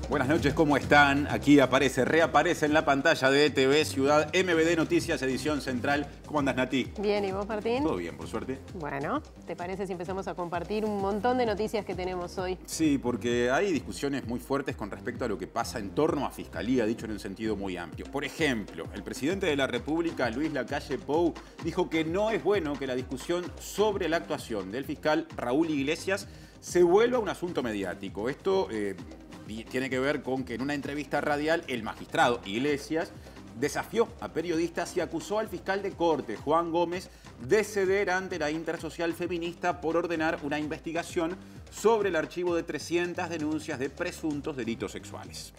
Buenas noches, ¿cómo están? Aquí reaparece en la pantalla de TV Ciudad MBD Noticias, edición central. ¿Cómo andas, Nati? Bien, ¿y vos, Martín? Todo bien, por suerte. Bueno, ¿te parece si empezamos a compartir un montón de noticias que tenemos hoy? Sí, porque hay discusiones muy fuertes con respecto a lo que pasa en torno a Fiscalía, dicho en un sentido muy amplio. Por ejemplo, el presidente de la República, Luis Lacalle Pou, dijo que no es bueno que la discusión sobre la actuación del fiscal Raúl Iglesias se vuelva un asunto mediático. Esto tiene que ver con que en una entrevista radial el magistrado Iglesias desafió a periodistas y acusó al fiscal de corte, Juan Gómez, de ceder ante la Intersocial Feminista por ordenar una investigación sobre el archivo de 300 denuncias de presuntos delitos sexuales.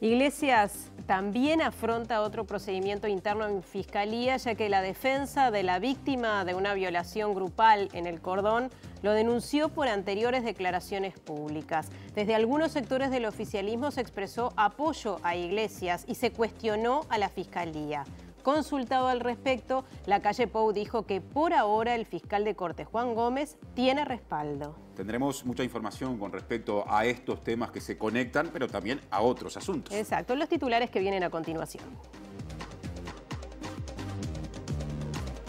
Iglesias también afronta otro procedimiento interno en Fiscalía, ya que la defensa de la víctima de una violación grupal en el Cordón lo denunció por anteriores declaraciones públicas. Desde algunos sectores del oficialismo se expresó apoyo a Iglesias y se cuestionó a la Fiscalía. Consultado al respecto, Lacalle Pou dijo que por ahora el fiscal de corte, Juan Gómez, tiene respaldo. Tendremos mucha información con respecto a estos temas que se conectan, pero también a otros asuntos. Exacto, los titulares que vienen a continuación.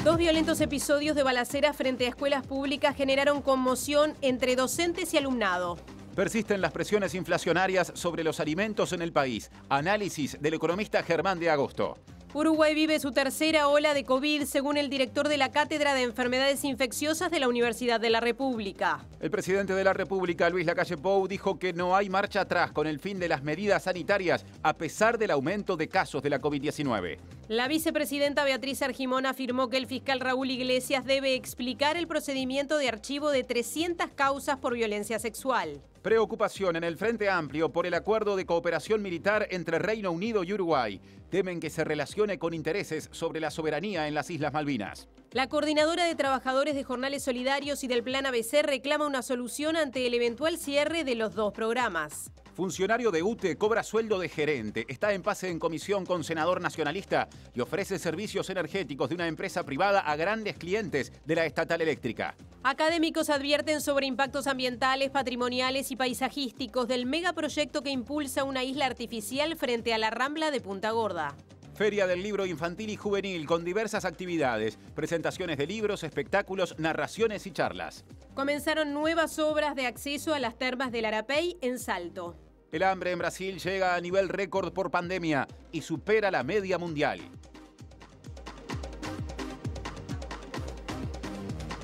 Dos violentos episodios de balacera frente a escuelas públicas generaron conmoción entre docentes y alumnado. Persisten las presiones inflacionarias sobre los alimentos en el país. Análisis del economista Germán de Agosto. Uruguay vive su tercera ola de COVID, según el director de la Cátedra de Enfermedades Infecciosas de la Universidad de la República. El presidente de la República, Luis Lacalle Pou, dijo que no hay marcha atrás con el fin de las medidas sanitarias, a pesar del aumento de casos de la COVID-19. La vicepresidenta Beatriz Argimón afirmó que el fiscal Raúl Iglesias debe explicar el procedimiento de archivo de 300 causas por violencia sexual. Preocupación en el Frente Amplio por el acuerdo de cooperación militar entre Reino Unido y Uruguay. Temen que se relacione con intereses sobre la soberanía en las Islas Malvinas. La coordinadora de trabajadores de Jornales Solidarios y del Plan ABC reclama una solución ante el eventual cierre de los dos programas. Funcionario de UTE cobra sueldo de gerente, está en pase en comisión con senador nacionalista y ofrece servicios energéticos de una empresa privada a grandes clientes de la estatal eléctrica. Académicos advierten sobre impactos ambientales, patrimoniales y paisajísticos del megaproyecto que impulsa una isla artificial frente a la Rambla de Punta Gorda. Feria del Libro Infantil y Juvenil con diversas actividades, presentaciones de libros, espectáculos, narraciones y charlas. Comenzaron nuevas obras de acceso a las termas del Arapey en Salto. El hambre en Brasil llega a nivel récord por pandemia y supera la media mundial.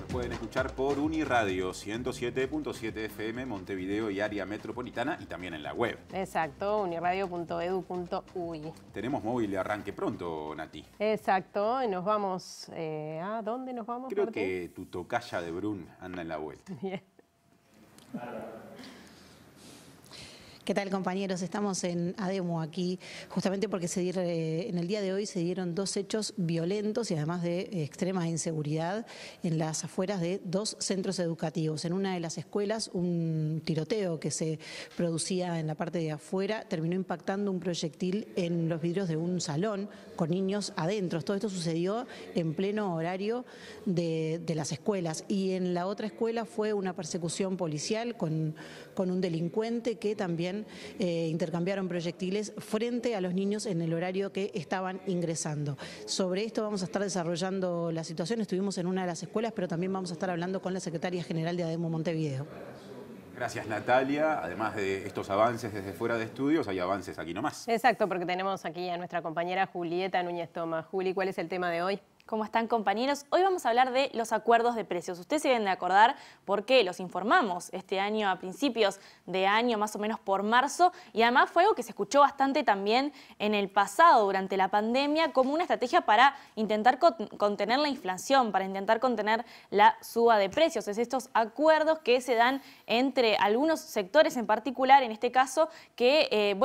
Pueden escuchar por Uniradio 107.7 FM, Montevideo y área metropolitana, y también en la web. Exacto, uniradio.edu.uy. Tenemos móvil de arranque pronto, Nati. Exacto, y nos vamos... ¿a dónde nos vamos, Creo Martín? que tu tocaya de Brun anda en la vuelta. Bien. ¿Qué tal, compañeros? Estamos en Ademo aquí justamente porque en el día de hoy se dieron dos hechos violentos y además de extrema inseguridad en las afueras de dos centros educativos. En una de las escuelas, un tiroteo que se producía en la parte de afuera terminó impactando un proyectil en los vidrios de un salón con niños adentro. Todo esto sucedió en pleno horario de las escuelas. Y en la otra escuela fue una persecución policial con un delincuente que también intercambiaron proyectiles frente a los niños en el horario que estaban ingresando. Sobre esto vamos a estar desarrollando la situación. Estuvimos en una de las escuelas, pero también vamos a estar hablando con la secretaria general de Ademo Montevideo. Gracias, Natalia. Además de estos avances desde fuera de estudios, hay avances aquí nomás. Exacto, porque tenemos aquí a nuestra compañera Julieta Núñez Tomás. Juli, ¿cuál es el tema de hoy? ¿Cómo están, compañeros? Hoy vamos a hablar de los acuerdos de precios. Ustedes se deben de acordar porque los informamos este año, a principios de año, más o menos por marzo, y además fue algo que se escuchó bastante también en el pasado, durante la pandemia, como una estrategia para intentar contener la inflación, para intentar contener la suba de precios. Es estos acuerdos que se dan entre algunos sectores en particular, en este caso, que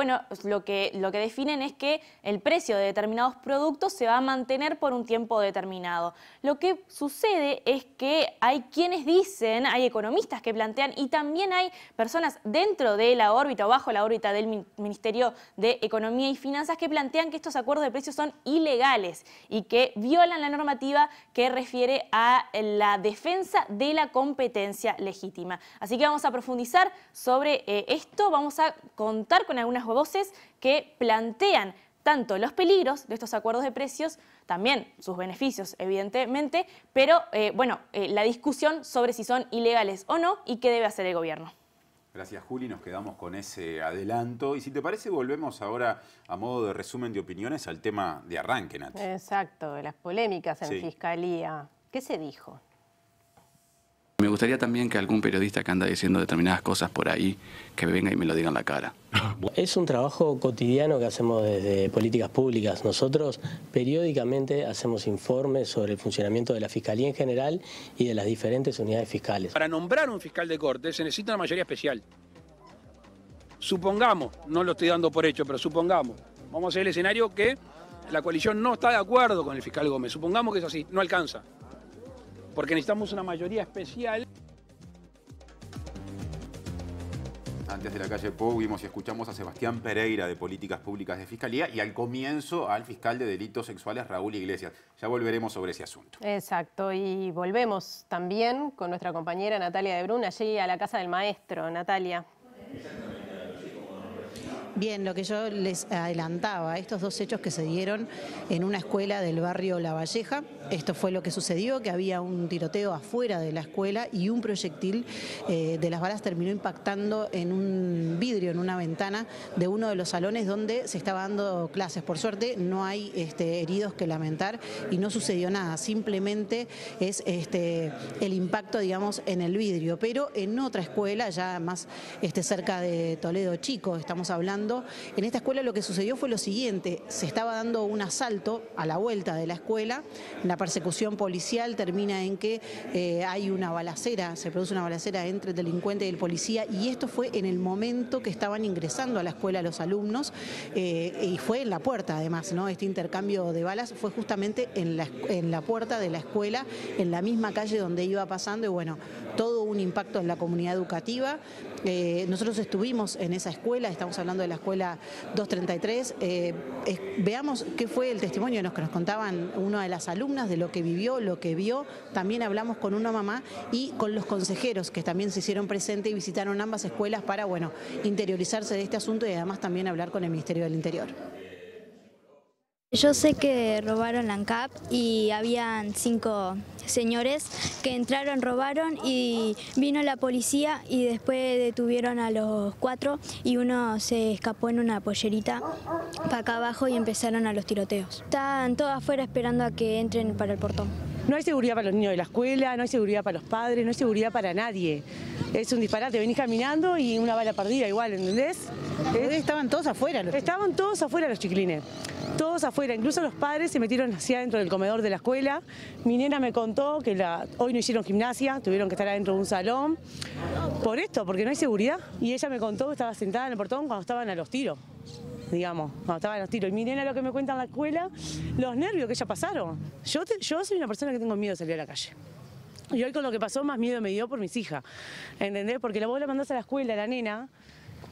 lo que definen es que el precio de determinados productos se va a mantener por un tiempo determinado. determinado. Lo que sucede es que hay quienes dicen, hay economistas que plantean y también hay personas dentro de la órbita o bajo la órbita del Ministerio de Economía y Finanzas que plantean que estos acuerdos de precios son ilegales y que violan la normativa que refiere a la defensa de la competencia legítima. Así que vamos a profundizar sobre esto, vamos a contar con algunas voces que plantean tanto los peligros de estos acuerdos de precios, también sus beneficios, evidentemente, pero la discusión sobre si son ilegales o no y qué debe hacer el gobierno. Gracias, Juli. Nos quedamos con ese adelanto. Y si te parece, volvemos ahora a modo de resumen de opiniones al tema de arranque, Nati. Exacto, las polémicas en Fiscalía. ¿Qué se dijo? Me gustaría también que algún periodista que anda diciendo determinadas cosas por ahí, que venga y me lo diga en la cara. Es un trabajo cotidiano que hacemos desde Políticas Públicas. Nosotros periódicamente hacemos informes sobre el funcionamiento de la Fiscalía en general y de las diferentes unidades fiscales. Para nombrar un fiscal de corte se necesita una mayoría especial. Supongamos, no lo estoy dando por hecho, pero supongamos, vamos a hacer el escenario que la coalición no está de acuerdo con el fiscal Gómez. Supongamos que es así, no alcanza. Porque necesitamos una mayoría especial. Antes de la calle Pou vimos y escuchamos a Sebastián Pereira de Políticas Públicas de Fiscalía y al comienzo al fiscal de Delitos Sexuales Raúl Iglesias. Ya volveremos sobre ese asunto. Exacto, y volvemos también con nuestra compañera Natalia de Brun, allí a la Casa del Maestro. Natalia. Bien, lo que yo les adelantaba, estos dos hechos que se dieron en una escuela del barrio La Valleja, esto fue lo que sucedió, que había un tiroteo afuera de la escuela y un proyectil de las balas terminó impactando en un vidrio, en una ventana de uno de los salones donde se estaba dando clases. Por suerte no hay heridos que lamentar y no sucedió nada, simplemente es el impacto, digamos, en el vidrio. Pero en otra escuela, ya más cerca de Toledo Chico, estamos hablando, en esta escuela lo que sucedió fue lo siguiente: se estaba dando un asalto a la vuelta de la escuela, la persecución policial termina en que hay una balacera, se produce una balacera entre el delincuente y el policía, y esto fue en el momento que estaban ingresando a la escuela los alumnos y fue en la puerta además, ¿no? Este intercambio de balas fue justamente en la puerta de la escuela, en la misma calle donde iba pasando, y bueno, todo un impacto en la comunidad educativa. Nosotros estuvimos en esa escuela, estamos hablando de la escuela 233, veamos qué fue el testimonio que nos contaban una de las alumnas de lo que vivió, lo que vio. También hablamos con una mamá y con los consejeros que también se hicieron presentes y visitaron ambas escuelas para, bueno, interiorizarse de este asunto y además también hablar con el Ministerio del Interior. Yo sé que robaron la ANCAP y habían 5 señores que entraron, robaron y vino la policía y después detuvieron a los 4 y uno se escapó en una pollerita para acá abajo y empezaron a los tiroteos. Estaban todos afuera esperando a que entren para el portón. No hay seguridad para los niños de la escuela, no hay seguridad para los padres, no hay seguridad para nadie. Es un disparate, venís caminando y una bala perdida igual, ¿entendés? Estaban todos afuera. Estaban todos afuera los chiquilines. Todos afuera, incluso los padres se metieron hacia adentro del comedor de la escuela. Mi nena me contó que hoy no hicieron gimnasia, tuvieron que estar adentro de un salón. Por esto, porque no hay seguridad. Y ella me contó que estaba sentada en el portón cuando estaban a los tiros, digamos, cuando estaban a los tiros. Y mi nena lo que me cuenta en la escuela, los nervios que ella pasaron. Yo soy una persona que tengo miedo de salir a la calle. Y hoy con lo que pasó, más miedo me dio por mis hijas, ¿entendés? Porque vos la mandás a la escuela, a la nena,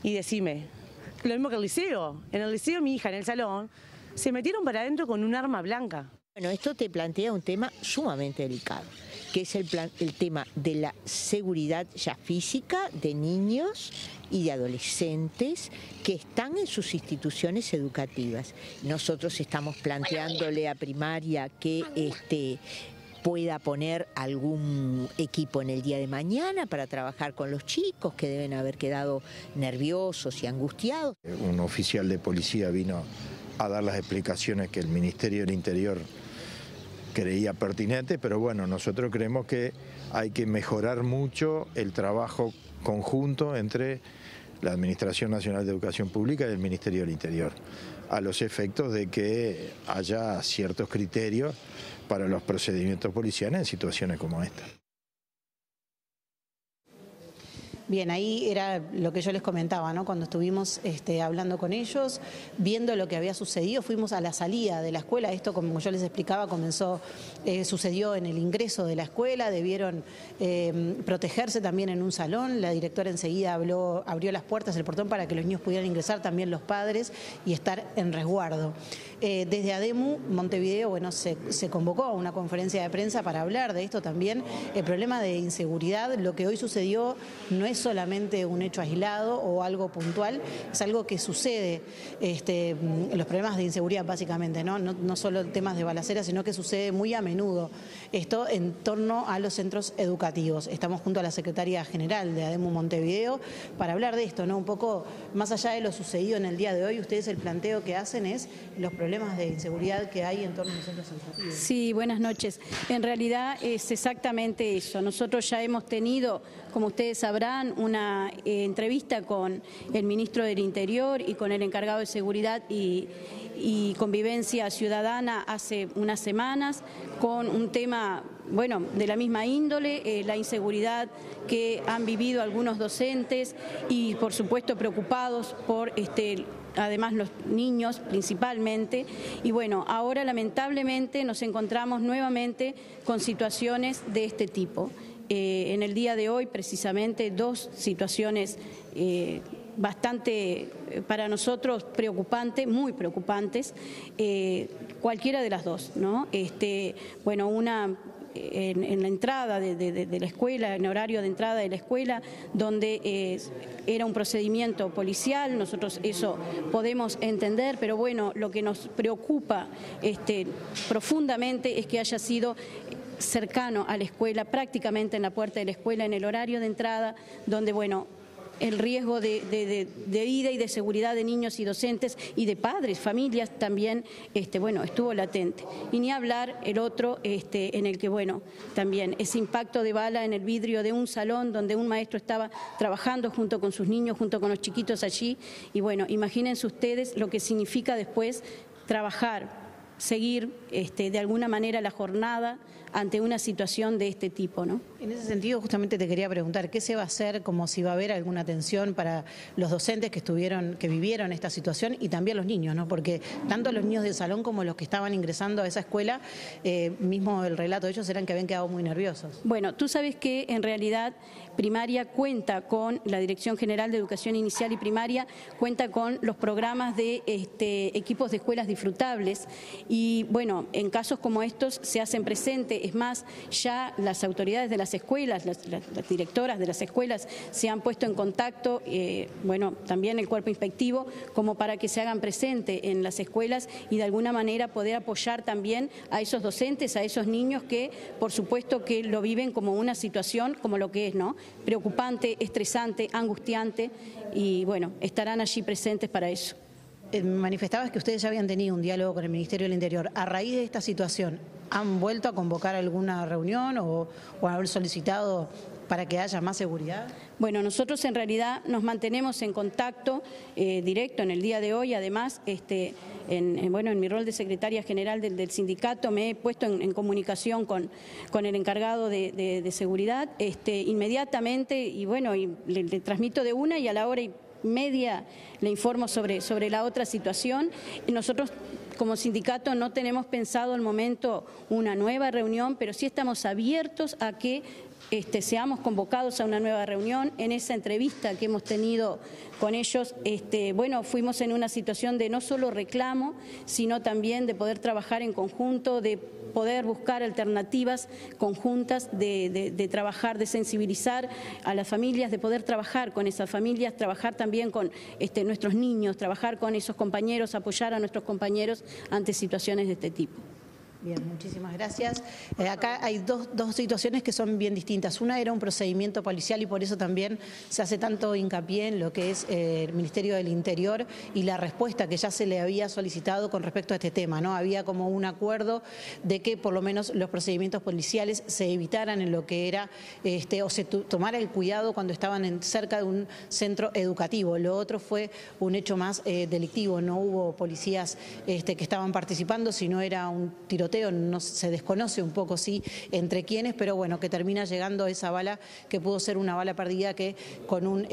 y decime, lo mismo que el liceo. En el liceo mi hija, en el salón, se metieron para adentro con un arma blanca. Bueno, esto te plantea un tema sumamente delicado, que es el tema de la seguridad ya física de niños y de adolescentes que están en sus instituciones educativas. Nosotros estamos planteándole a primaria que pueda poner algún equipo en el día de mañana para trabajar con los chicos que deben haber quedado nerviosos y angustiados. Un oficial de policía vino a dar las explicaciones que el Ministerio del Interior creía pertinentes, pero bueno, nosotros creemos que hay que mejorar mucho el trabajo conjunto entre la Administración Nacional de Educación Pública y el Ministerio del Interior, a los efectos de que haya ciertos criterios para los procedimientos policiales en situaciones como esta. Bien, ahí era lo que yo les comentaba, ¿no? Cuando estuvimos hablando con ellos, viendo lo que había sucedido, fuimos a la salida de la escuela. Esto, como yo les explicaba, sucedió en el ingreso de la escuela, debieron protegerse también en un salón. La directora enseguida abrió las puertas, el portón, para que los niños pudieran ingresar, también los padres, y estar en resguardo. Desde ADEMU, Montevideo, bueno, se convocó a una conferencia de prensa para hablar de esto también. El problema de inseguridad, lo que hoy sucedió, no es solamente un hecho aislado o algo puntual, es algo que sucede, los problemas de inseguridad básicamente, no solo temas de balacera, sino que sucede muy a menudo. Esto en torno a los centros educativos. Estamos junto a la secretaria general de ADEMU Montevideo para hablar de esto, ¿no? Un poco más allá de lo sucedido en el día de hoy, ustedes el planteo que hacen es los problemas de inseguridad que hay en torno a los centros educativos. Sí, buenas noches. En realidad es exactamente eso. Nosotros ya hemos tenido, como ustedes sabrán, una entrevista con el ministro del Interior y con el encargado de Seguridad y Convivencia Ciudadana hace unas semanas, con un tema, bueno, de la misma índole, la inseguridad que han vivido algunos docentes y, por supuesto, preocupados por además los niños principalmente. Y bueno, ahora lamentablemente nos encontramos nuevamente con situaciones de este tipo. En el día de hoy, precisamente, dos situaciones bastante, para nosotros, preocupantes, muy preocupantes, cualquiera de las dos, ¿no? Bueno, una en la entrada de la escuela, en horario de entrada de la escuela, donde era un procedimiento policial. Nosotros eso podemos entender, pero bueno, lo que nos preocupa profundamente es que haya sido cercano a la escuela, prácticamente en la puerta de la escuela, en el horario de entrada, donde, bueno, el riesgo de vida y de seguridad de niños y docentes y de padres, familias también, bueno, estuvo latente. Y ni hablar el otro, en el que, bueno, también ese impacto de bala en el vidrio de un salón donde un maestro estaba trabajando junto con sus niños, junto con los chiquitos allí. Y bueno, imagínense ustedes lo que significa después trabajar, seguir de alguna manera la jornada ante una situación de este tipo, ¿no? En ese sentido, justamente te quería preguntar, ¿qué se va a hacer, como si va a haber alguna atención para los docentes que vivieron esta situación y también los niños, ¿no? Porque tanto los niños del salón como los que estaban ingresando a esa escuela, mismo el relato de ellos eran que habían quedado muy nerviosos. Bueno, tú sabes que en realidad Primaria cuenta con la Dirección General de Educación Inicial y Primaria, cuenta con los programas de equipos de escuelas disfrutables y, bueno, en casos como estos se hacen presentes. Es más, ya las autoridades de las escuelas, las directoras de las escuelas se han puesto en contacto, bueno, también el cuerpo inspectivo, como para que se hagan presente en las escuelas y de alguna manera poder apoyar también a esos docentes, a esos niños que, por supuesto, que lo viven como una situación, como lo que es, ¿no? Preocupante, estresante, angustiante y, bueno, estarán allí presentes para eso. Manifestabas que ustedes ya habían tenido un diálogo con el Ministerio del Interior. A raíz de esta situación, ¿han vuelto a convocar alguna reunión o haber solicitado para que haya más seguridad? Bueno, nosotros en realidad nos mantenemos en contacto directo en el día de hoy. Además, en mi rol de secretaria general del sindicato me he puesto en comunicación con el encargado de seguridad inmediatamente y, bueno, y le transmito de una y a la hora y media le informo sobre la otra situación. Nosotros como sindicato no tenemos pensado al momento una nueva reunión, pero sí estamos abiertos a que seamos convocados a una nueva reunión. En esa entrevista que hemos tenido con ellos, bueno, fuimos en una situación de no solo reclamo, sino también de poder trabajar en conjunto, de poder buscar alternativas conjuntas, de trabajar, de sensibilizar a las familias, de poder trabajar con esas familias, trabajar también con nuestros niños, trabajar con esos compañeros, apoyar a nuestros compañeros ante situaciones de este tipo. Bien, muchísimas gracias. Acá hay dos situaciones que son bien distintas. Una era un procedimiento policial y por eso también se hace tanto hincapié en lo que es el Ministerio del Interior y la respuesta que ya se le había solicitado con respecto a este tema, ¿no? Había como un acuerdo de que por lo menos los procedimientos policiales se evitaran en lo que era, o se tomara el cuidado cuando estaban cerca de un centro educativo. Lo otro fue un hecho más delictivo. No hubo policías que estaban participando, sino era un tiroteo tiroteo, no, se desconoce un poco sí entre quiénes, pero bueno, que termina llegando esa bala que pudo ser una bala perdida que con un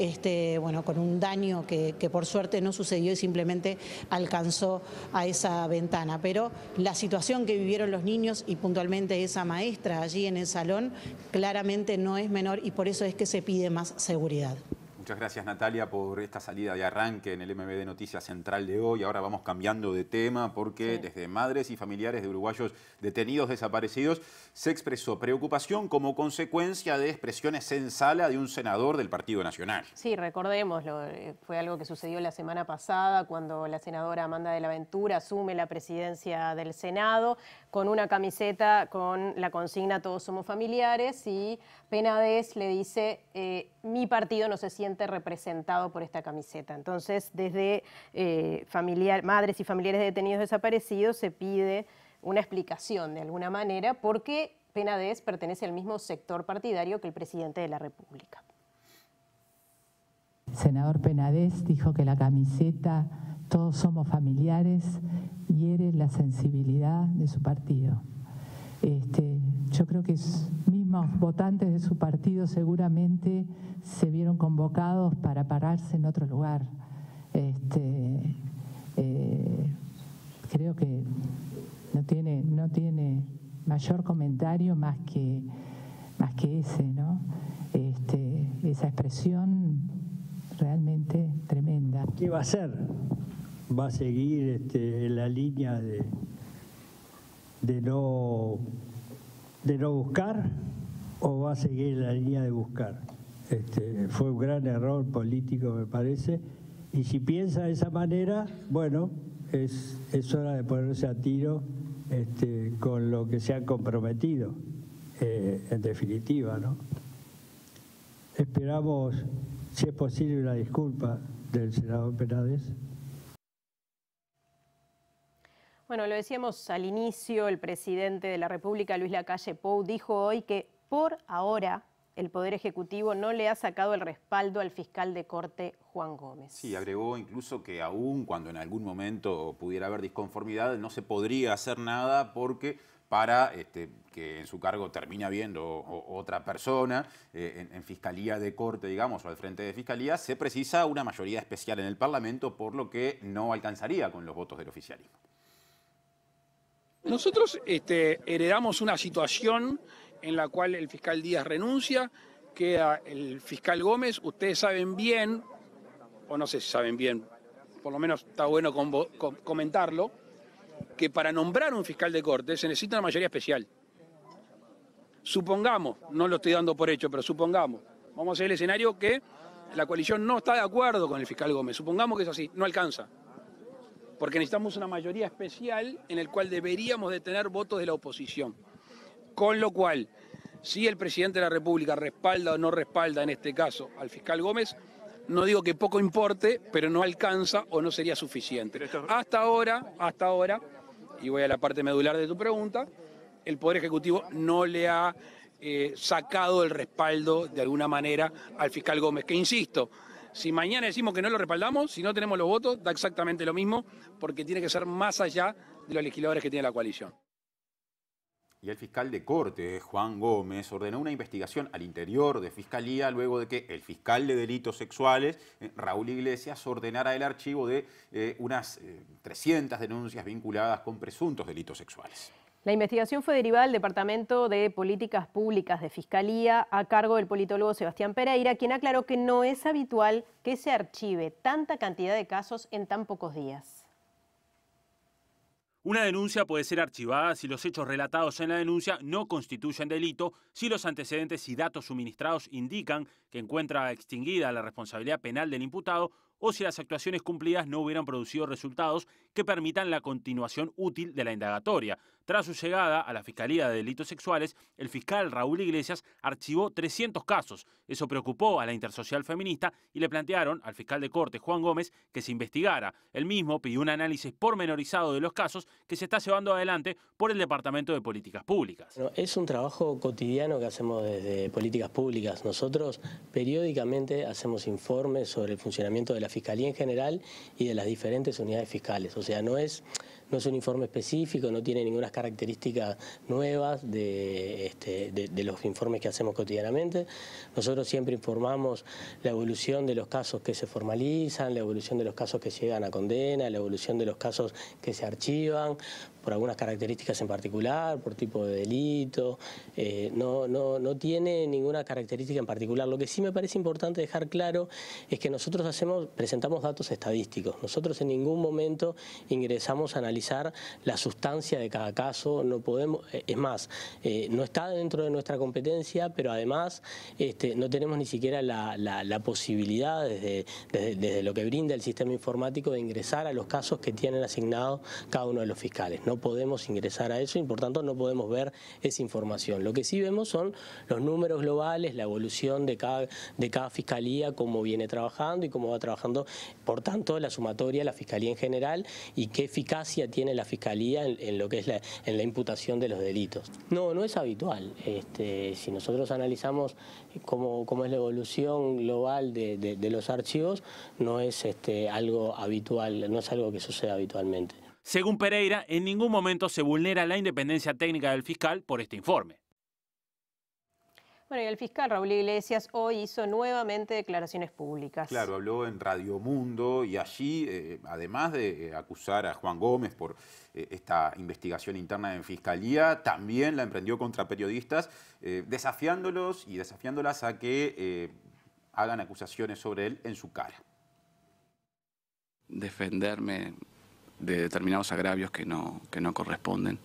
con un daño que por suerte no sucedió y simplemente alcanzó a esa ventana. Pero la situación que vivieron los niños y puntualmente esa maestra allí en el salón claramente no es menor y por eso es que se pide más seguridad. Muchas gracias, Natalia, por esta salida de arranque en el MBD Noticias Central de hoy. Ahora vamos cambiando de tema porque desde madres y familiares de uruguayos detenidos desaparecidos se expresó preocupación como consecuencia de expresiones en sala de un senador del Partido Nacional. Sí, recordémoslo, fue algo que sucedió la semana pasada cuando la senadora Amanda de la Ventura asume la presidencia del Senado con una camiseta con la consigna "Todos somos familiares", y Penades le dice mi partido no se siente representado por esta camiseta. Entonces, desde madres y familiares de detenidos desaparecidos se pide una explicación de alguna manera porque Penades pertenece al mismo sector partidario que el presidente de la República. El senador Penades dijo que la camiseta "Todos somos familiares" hiere la sensibilidad de su partido. Yo creo que mismos votantes de su partido seguramente se vieron convocados para pararse en otro lugar. Creo que no tiene mayor comentario más que ese, ¿no? Esa expresión realmente tremenda. ¿Qué va a hacer? ¿Va a seguir en la línea de no buscar o va a seguir en la línea de buscar? Fue un gran error político, me parece, y si piensa de esa manera, bueno, es hora de ponerse a tiro con lo que se han comprometido, en definitiva, ¿no? Esperamos, si es posible, una disculpa del senador Penades. Bueno, lo decíamos al inicio, el presidente de la República, Luis Lacalle Pou, dijo hoy que por ahora el Poder Ejecutivo no le ha sacado el respaldo al fiscal de corte Juan Gómez. Sí, agregó incluso que aún cuando en algún momento pudiera haber disconformidad, no se podría hacer nada porque para que en su cargo termine habiendo otra persona en Fiscalía de Corte, digamos, o al frente de Fiscalía, se precisa una mayoría especial en el Parlamento, por lo que no alcanzaría con los votos del oficialismo. Nosotros heredamos una situación en la cual el fiscal Díaz renuncia, queda el fiscal Gómez. Ustedes saben bien, o no sé si saben bien, por lo menos está bueno comentarlo, que para nombrar un fiscal de corte se necesita una mayoría especial. Supongamos, no lo estoy dando por hecho, pero supongamos, vamos a hacer el escenario que la coalición no está de acuerdo con el fiscal Gómez. Supongamos que es así, no alcanza. Porque necesitamos una mayoría especial en el cual deberíamos de tener votos de la oposición. Con lo cual, si el presidente de la República respalda o no respalda, en este caso, al fiscal Gómez, no digo que poco importe, pero no alcanza o no sería suficiente. Hasta ahora, y voy a la parte medular de tu pregunta, el Poder Ejecutivo no le ha sacado el respaldo de alguna manera al fiscal Gómez, que insisto, si mañana decimos que no lo respaldamos, si no tenemos los votos, da exactamente lo mismo, porque tiene que ser más allá de los legisladores que tiene la coalición. Y el fiscal de corte, Juan Gómez, ordenó una investigación al interior de Fiscalía luego de que el fiscal de delitos sexuales, Raúl Iglesias, ordenara el archivo de unas 300 denuncias vinculadas con presuntos delitos sexuales. La investigación fue derivada al Departamento de Políticas Públicas de Fiscalía a cargo del politólogo Sebastián Pereira, quien aclaró que no es habitual que se archive tanta cantidad de casos en tan pocos días. Una denuncia puede ser archivada si los hechos relatados en la denuncia no constituyen delito, si los antecedentes y datos suministrados indican que encuentra extinguida la responsabilidad penal del imputado o si las actuaciones cumplidas no hubieran producido resultados que permitan la continuación útil de la indagatoria. Tras su llegada a la Fiscalía de Delitos Sexuales, el fiscal Raúl Iglesias archivó 300 casos. Eso preocupó a la Intersocial Feminista y le plantearon al fiscal de corte, Juan Gómez, que se investigara. Él mismo pidió un análisis pormenorizado de los casos que se está llevando adelante por el Departamento de Políticas Públicas. Bueno, es un trabajo cotidiano que hacemos desde Políticas Públicas. Nosotros periódicamente hacemos informes sobre el funcionamiento de la Fiscalía en general y de las diferentes unidades fiscales. O sea, no es no es un informe específico, no tiene ninguna característica nuevas de los informes que hacemos cotidianamente. Nosotros siempre informamos la evolución de los casos que se formalizan, la evolución de los casos que llegan a condena, la evolución de los casos que se archivan, por algunas características en particular, por tipo de delito, no tiene ninguna característica en particular. Lo que sí me parece importante dejar claro es que nosotros presentamos datos estadísticos. Nosotros en ningún momento ingresamos a analizar la sustancia de cada caso, no podemos, es más, no está dentro de nuestra competencia, pero además no tenemos ni siquiera la posibilidad desde lo que brinda el sistema informático de ingresar a los casos que tienen asignado cada uno de los fiscales. No podemos ingresar a eso y por tanto no podemos ver esa información. Lo que sí vemos son los números globales, la evolución de cada fiscalía, cómo viene trabajando y cómo va trabajando, por tanto, la sumatoria, la fiscalía en general y qué eficacia tiene la fiscalía en lo que es en la imputación de los delitos. No es habitual. Si nosotros analizamos cómo es la evolución global de los archivos, no es algo habitual, no es algo que suceda habitualmente. Según Pereira, en ningún momento se vulnera la independencia técnica del fiscal por este informe. Bueno, y el fiscal Raúl Iglesias hoy hizo nuevamente declaraciones públicas. Claro, habló en Radio Mundo y allí, además de acusar a Juan Gómez por esta investigación interna en Fiscalía, también la emprendió contra periodistas, desafiándolos y desafiándolas a que hagan acusaciones sobre él en su cara. Defenderme de determinados agravios que no corresponden.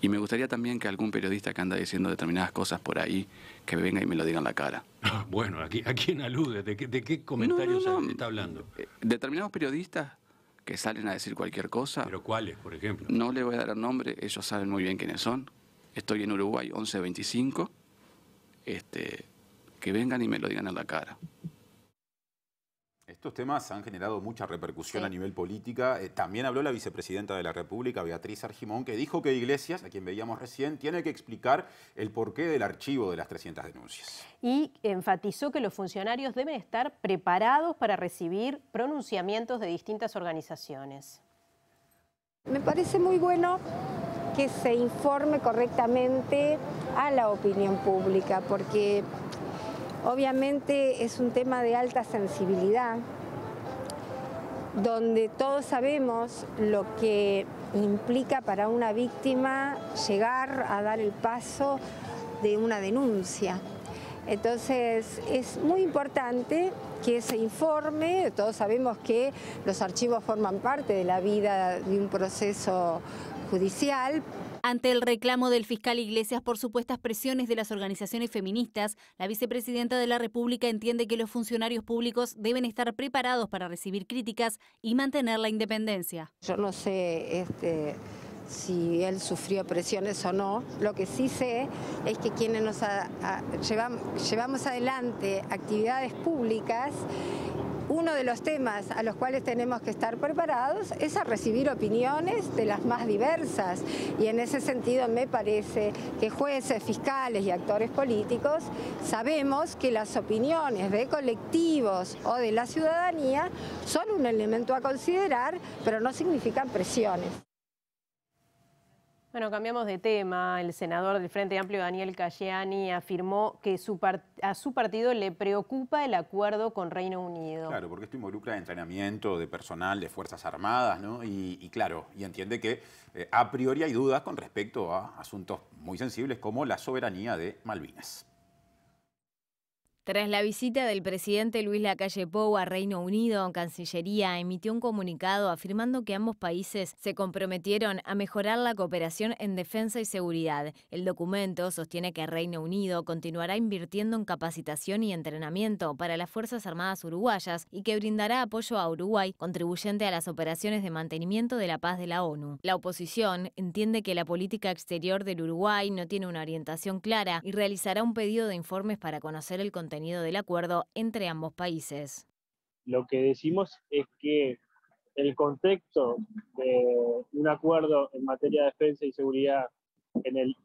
Y me gustaría también que algún periodista que anda diciendo determinadas cosas por ahí, que venga y me lo diga en la cara. Bueno, ¿a quién alude? ¿De qué comentarios está hablando? Determinados periodistas que salen a decir cualquier cosa. ¿Pero cuáles, por ejemplo? No le voy a dar el nombre, ellos saben muy bien quiénes son. Estoy en Uruguay 1125. Que vengan y me lo digan en la cara. Estos temas han generado mucha repercusión a nivel política. También habló la vicepresidenta de la República, Beatriz Argimón, que dijo que Iglesias, a quien veíamos recién, tiene que explicar el porqué del archivo de las 300 denuncias. Y enfatizó que los funcionarios deben estar preparados para recibir pronunciamientos de distintas organizaciones. Me parece muy bueno que se informe correctamente a la opinión pública, porque obviamente es un tema de alta sensibilidad, donde todos sabemos lo que implica para una víctima llegar a dar el paso de una denuncia. Entonces es muy importante que se informe. Todos sabemos que los archivos forman parte de la vida de un proceso judicial. Ante el reclamo del fiscal Iglesias por supuestas presiones de las organizaciones feministas, la vicepresidenta de la República entiende que los funcionarios públicos deben estar preparados para recibir críticas y mantener la independencia. Yo no sé si él sufrió presiones o no. Lo que sí sé es que quienes llevamos adelante actividades públicas, uno de los temas a los cuales tenemos que estar preparados es a recibir opiniones de las más diversas. Y en ese sentido me parece que jueces, fiscales y actores políticos sabemos que las opiniones de colectivos o de la ciudadanía son un elemento a considerar, pero no significan presiones. Bueno, cambiamos de tema. El senador del Frente Amplio, Daniel Cayani, afirmó que a su partido le preocupa el acuerdo con Reino Unido. Claro, porque esto involucra entrenamiento de personal de Fuerzas Armadas, ¿no? Y claro, y entiende que a priori hay dudas con respecto a asuntos muy sensibles como la soberanía de Malvinas. Tras la visita del presidente Luis Lacalle Pou a Reino Unido, Cancillería emitió un comunicado afirmando que ambos países se comprometieron a mejorar la cooperación en defensa y seguridad. El documento sostiene que Reino Unido continuará invirtiendo en capacitación y entrenamiento para las Fuerzas Armadas uruguayas y que brindará apoyo a Uruguay, contribuyente a las operaciones de mantenimiento de la paz de la ONU. La oposición entiende que la política exterior del Uruguay no tiene una orientación clara y realizará un pedido de informes para conocer el contenido del acuerdo entre ambos países. Lo que decimos es que el contexto de un acuerdo en materia de defensa y seguridad en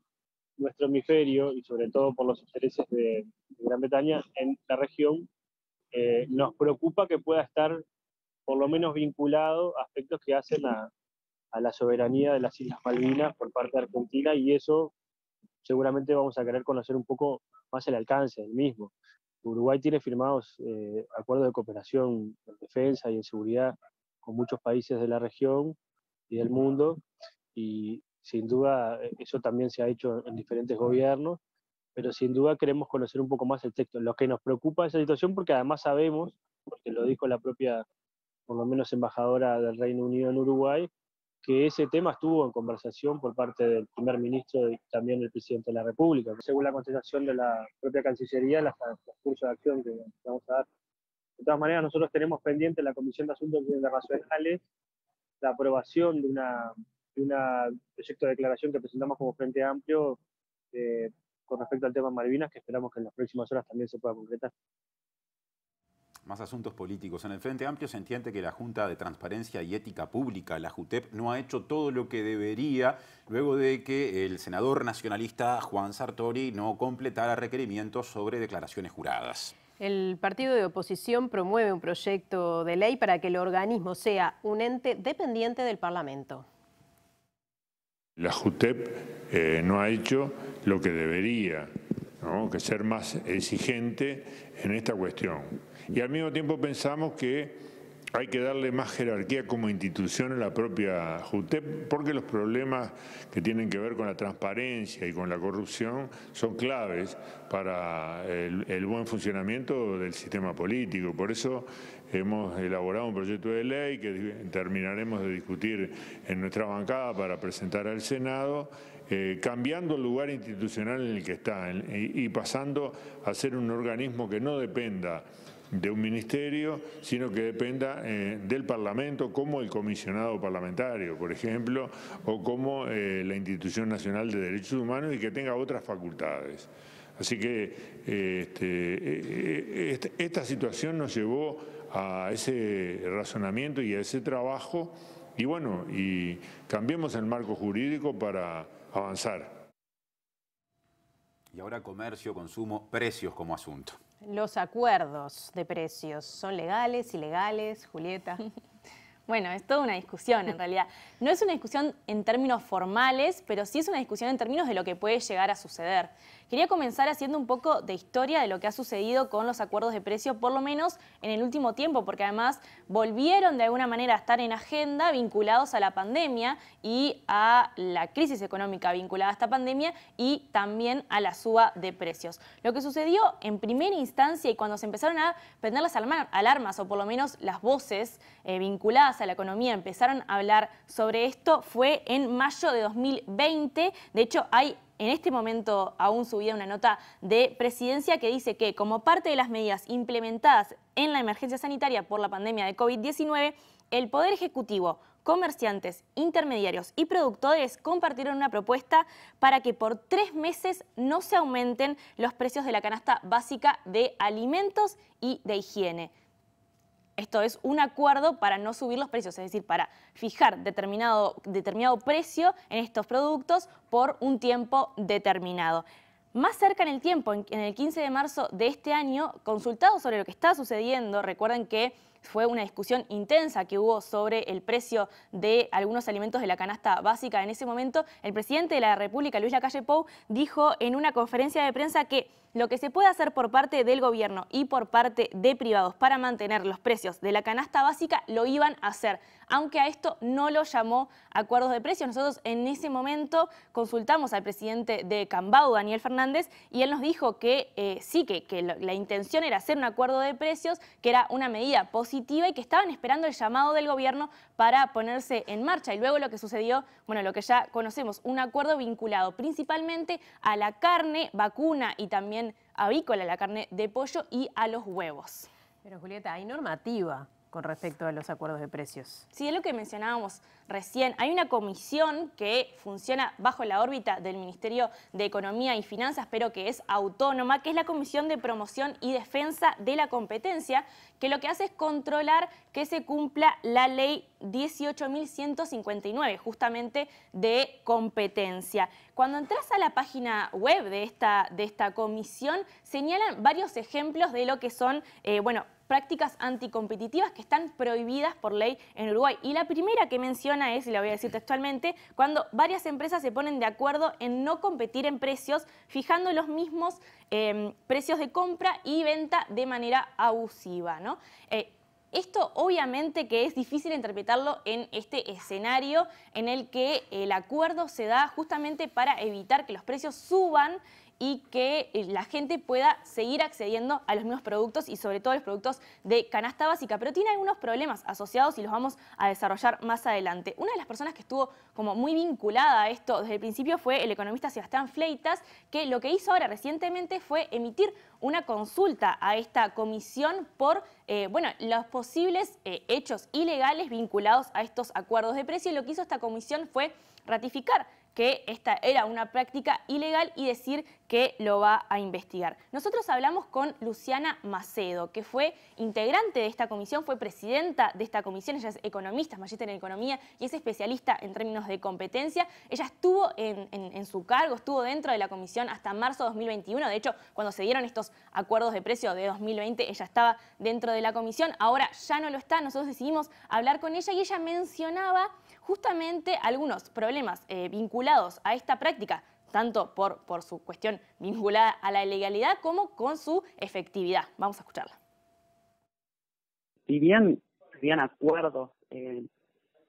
nuestro hemisferio, y sobre todo por los intereses de Gran Bretaña en la región, nos preocupa que pueda estar por lo menos vinculado a aspectos que hacen a la soberanía de las Islas Malvinas por parte de Argentina, y eso seguramente vamos a querer conocer un poco más el alcance del mismo. Uruguay tiene firmados acuerdos de cooperación en defensa y en seguridad con muchos países de la región y del mundo, y sin duda eso también se ha hecho en diferentes gobiernos, pero sin duda queremos conocer un poco más el texto. Lo que nos preocupa esa situación, porque además sabemos, porque lo dijo la propia, por lo menos, embajadora del Reino Unido en Uruguay, que ese tema estuvo en conversación por parte del primer ministro y también del presidente de la República. Según la contestación de la propia Cancillería, los cursos de acción que vamos a dar. De todas maneras, nosotros tenemos pendiente en la Comisión de Asuntos Internacionales la aprobación de un proyecto de declaración que presentamos como Frente Amplio con respecto al tema Malvinas, que esperamos que en las próximas horas también se pueda concretar. Más asuntos políticos. En el Frente Amplio se entiende que la Junta de Transparencia y Ética Pública, la JUTEP, no ha hecho todo lo que debería luego de que el senador nacionalista Juan Sartori no completara requerimientos sobre declaraciones juradas. El partido de oposición promueve un proyecto de ley para que el organismo sea un ente dependiente del Parlamento. La JUTEP no ha hecho lo que debería, ¿no? Que ser más exigente en esta cuestión. Y al mismo tiempo pensamos que hay que darle más jerarquía como institución a la propia JUTEP, porque los problemas que tienen que ver con la transparencia y con la corrupción son claves para el buen funcionamiento del sistema político. Por eso hemos elaborado un proyecto de ley que terminaremos de discutir en nuestra bancada para presentar al Senado, cambiando el lugar institucional en el que está y pasando a ser un organismo que no dependa de un ministerio, sino que dependa del Parlamento, como el comisionado parlamentario, por ejemplo, o como la Institución Nacional de Derechos Humanos, y que tenga otras facultades. Así que esta situación nos llevó a ese razonamiento y a ese trabajo, y bueno, y cambiemos el marco jurídico para avanzar. Y ahora comercio, consumo, precios como asunto. Los acuerdos de precios, ¿son legales, ilegales, Julieta? Bueno, es toda una discusión en realidad. No es una discusión en términos formales, pero sí es una discusión en términos de lo que puede llegar a suceder. Quería comenzar haciendo un poco de historia de lo que ha sucedido con los acuerdos de precio, por lo menos en el último tiempo, porque además volvieron de alguna manera a estar en agenda vinculados a la pandemia y a la crisis económica vinculada a esta pandemia, y también a la suba de precios. Lo que sucedió en primera instancia, y cuando se empezaron a prender las alarmas, o por lo menos las voces vinculadas a la economía empezaron a hablar sobre esto, fue en mayo de 2020. De hecho, hay en este momento aún subida una nota de Presidencia que dice que, como parte de las medidas implementadas en la emergencia sanitaria por la pandemia de COVID-19, el Poder Ejecutivo, comerciantes, intermediarios y productores compartieron una propuesta para que por 3 meses no se aumenten los precios de la canasta básica de alimentos y de higiene. Esto es un acuerdo para no subir los precios, es decir, para fijar determinado precio en estos productos por un tiempo determinado. Más cerca en el tiempo, en el 15 de marzo de este año, consultados sobre lo que está sucediendo, recuerden que fue una discusión intensa que hubo sobre el precio de algunos alimentos de la canasta básica en ese momento, el presidente de la República, Luis Lacalle Pou, dijo en una conferencia de prensa que lo que se puede hacer por parte del gobierno y por parte de privados para mantener los precios de la canasta básica lo iban a hacer, aunque a esto no lo llamó acuerdos de precios. Nosotros en ese momento consultamos al presidente de Cambau, Daniel Fernández, y él nos dijo que sí, que la intención era hacer un acuerdo de precios, que era una medida positiva y que estaban esperando el llamado del gobierno para ponerse en marcha. Y luego lo que sucedió, bueno, lo que ya conocemos, un acuerdo vinculado principalmente a la carne vacuna y también avícola, la carne de pollo, y a los huevos. Pero Julieta, hay normativa con respecto a los acuerdos de precios. Sí, es lo que mencionábamos recién. Hay una comisión que funciona bajo la órbita del Ministerio de Economía y Finanzas, pero que es autónoma, que es la Comisión de Promoción y Defensa de la Competencia, que lo que hace es controlar que se cumpla la ley 18.159, justamente de competencia. Cuando entras a la página web de esta comisión, señalan varios ejemplos de lo que son, prácticas anticompetitivas que están prohibidas por ley en Uruguay. Y la primera que menciona es, y la voy a decir textualmente, cuando varias empresas se ponen de acuerdo en no competir en precios, fijando los mismos precios de compra y venta de manera abusiva, ¿no? Esto obviamente que es difícil interpretarlo en este escenario en el que el acuerdo se da justamente para evitar que los precios suban y que la gente pueda seguir accediendo a los mismos productos y sobre todo los productos de canasta básica. Pero tiene algunos problemas asociados y los vamos a desarrollar más adelante. Una de las personas que estuvo como muy vinculada a esto desde el principio fue el economista Sebastián Fleitas, que lo que hizo ahora recientemente fue emitir una consulta a esta comisión por los posibles hechos ilegales vinculados a estos acuerdos de precio. Y lo que hizo esta comisión fue ratificar que esta era una práctica ilegal y decir que lo va a investigar. Nosotros hablamos con Luciana Macedo, que fue integrante de esta comisión, fue presidenta de esta comisión. Ella es economista, es magíster en economía y es especialista en términos de competencia. Ella estuvo en su cargo, estuvo dentro de la comisión hasta marzo de 2021. De hecho, cuando se dieron estos acuerdos de precio de 2020, ella estaba dentro de la comisión. Ahora ya no lo está. Nosotros decidimos hablar con ella y ella mencionaba justamente algunos problemas vinculados a esta práctica, tanto por su cuestión vinculada a la ilegalidad como con su efectividad. Vamos a escucharla. Si bien acuerdos,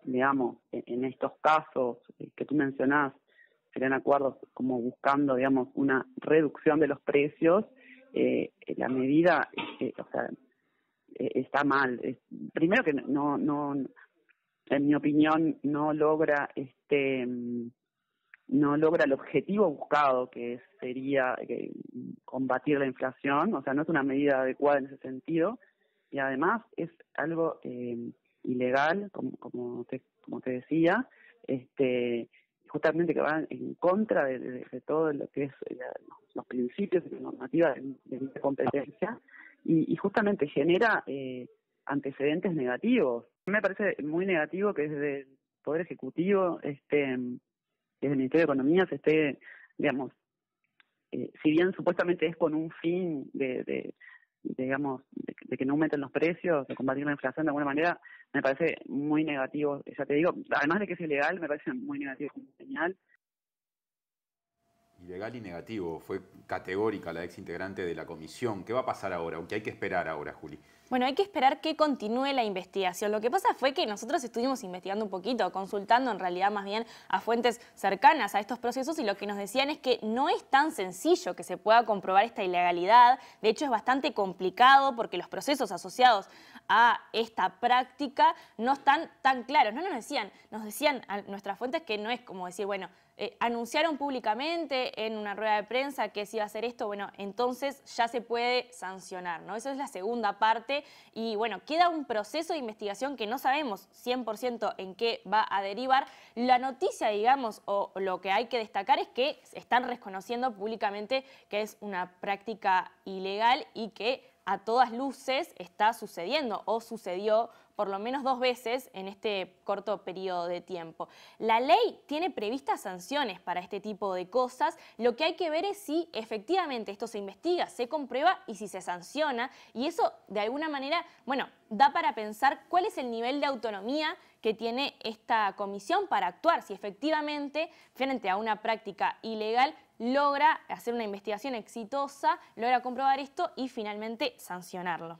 digamos, en estos casos que tú mencionás, serían acuerdos como buscando, digamos, una reducción de los precios, la medida, está mal. Primero que no en mi opinión, no logra el objetivo buscado, que sería combatir la inflación. O sea, no es una medida adecuada en ese sentido, y además es algo ilegal, como te decía, justamente que va en contra de todo lo que es los principios de la normativa de competencia, y justamente genera antecedentes negativos. Me parece muy negativo que desde el Poder Ejecutivo, desde el Ministerio de Economía, se esté, digamos, si bien supuestamente es con un fin de que no aumenten los precios, de combatir la inflación de alguna manera, me parece muy negativo. Ya te digo, además de que es ilegal, me parece muy negativo como señal. Ilegal y negativo. Fue categórica la ex integrante de la comisión. ¿Qué va a pasar ahora? ¿Qué hay que esperar ahora, Juli? Bueno, hay que esperar que continúe la investigación. Lo que pasa fue que nosotros estuvimos investigando un poquito, consultando en realidad más bien a fuentes cercanas a estos procesos, y lo que nos decían es que no es tan sencillo que se pueda comprobar esta ilegalidad. De hecho, es bastante complicado porque los procesos asociados a esta práctica no están tan claros. No nos decían a nuestras fuentes que no es como decir, bueno, anunciaron públicamente en una rueda de prensa que se iba a hacer esto, bueno, entonces ya se puede sancionar, ¿no? Esa es la segunda parte y, bueno, queda un proceso de investigación que no sabemos 100% en qué va a derivar. La noticia, digamos, o lo que hay que destacar es que están reconociendo públicamente que es una práctica ilegal y que a todas luces está sucediendo o sucedió por lo menos 2 veces en este corto periodo de tiempo. La ley tiene previstas sanciones para este tipo de cosas. Lo que hay que ver es si efectivamente esto se investiga, se comprueba y si se sanciona. Y eso, de alguna manera, bueno, da para pensar cuál es el nivel de autonomía que tiene esta comisión para actuar. Si efectivamente, frente a una práctica ilegal, logra hacer una investigación exitosa, logra comprobar esto y finalmente sancionarlo.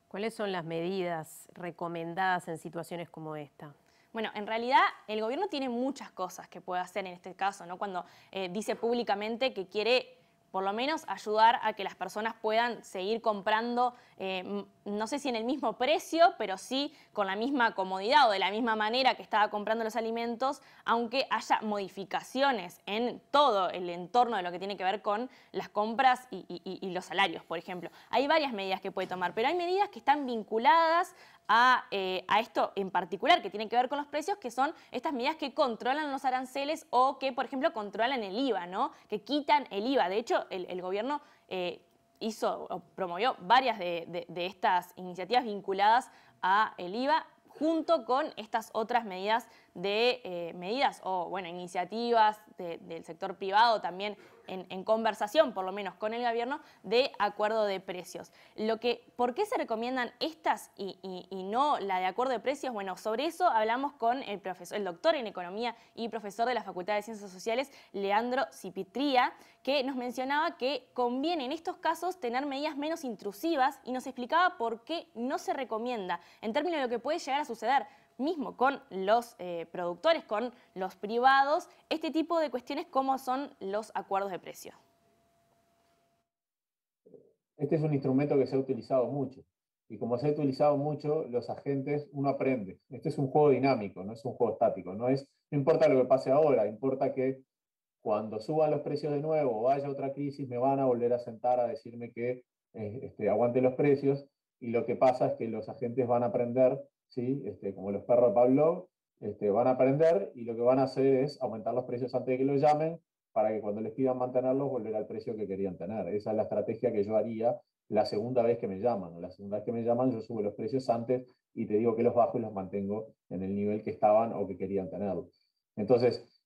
¿Cuáles son las medidas recomendadas en situaciones como esta? Bueno, en realidad el gobierno tiene muchas cosas que puede hacer en este caso, ¿no? Cuando dice públicamente que quiere por lo menos ayudar a que las personas puedan seguir comprando, no sé si en el mismo precio, pero sí con la misma comodidad o de la misma manera que estaba comprando los alimentos, aunque haya modificaciones en todo el entorno de lo que tiene que ver con las compras y los salarios, por ejemplo. Hay varias medidas que puede tomar, pero hay medidas que están vinculadas a esto en particular, que tiene que ver con los precios, que son estas medidas que controlan los aranceles o que, por ejemplo, controlan el IVA, ¿no? Que quitan el IVA. De hecho, el gobierno hizo o promovió varias de estas iniciativas vinculadas a el IVA, junto con estas otras medidas de medidas o, bueno, iniciativas del sector privado también en conversación, por lo menos con el gobierno, de acuerdo de precios. ¿Por qué se recomiendan estas y no la de acuerdo de precios? Bueno, sobre eso hablamos con el doctor en Economía y profesor de la Facultad de Ciencias Sociales, Leandro Cipitría, que nos mencionaba que conviene en estos casos tener medidas menos intrusivas y nos explicaba por qué no se recomienda, en términos de lo que puede llegar a suceder mismo con los productores, con los privados, este tipo de cuestiones como son los acuerdos de precio. Este es un instrumento que se ha utilizado mucho. Y como se ha utilizado mucho, los agentes, uno aprende. Este es un juego dinámico, no es un juego estático. No importa lo que pase ahora, importa que cuando suban los precios de nuevo o haya otra crisis, me van a volver a sentar a decirme que aguante los precios. Y lo que pasa es que los agentes van a aprender, ¿sí? Como los perros de Pavlov, van a aprender y lo que van a hacer es aumentar los precios antes de que los llamen para que cuando les pidan mantenerlos, volver al precio que querían tener. Esa es la estrategia que yo haría la segunda vez que me llaman. La segunda vez que me llaman, yo subo los precios antes y te digo que los bajo y los mantengo en el nivel que estaban o que querían tenerlos. Entonces,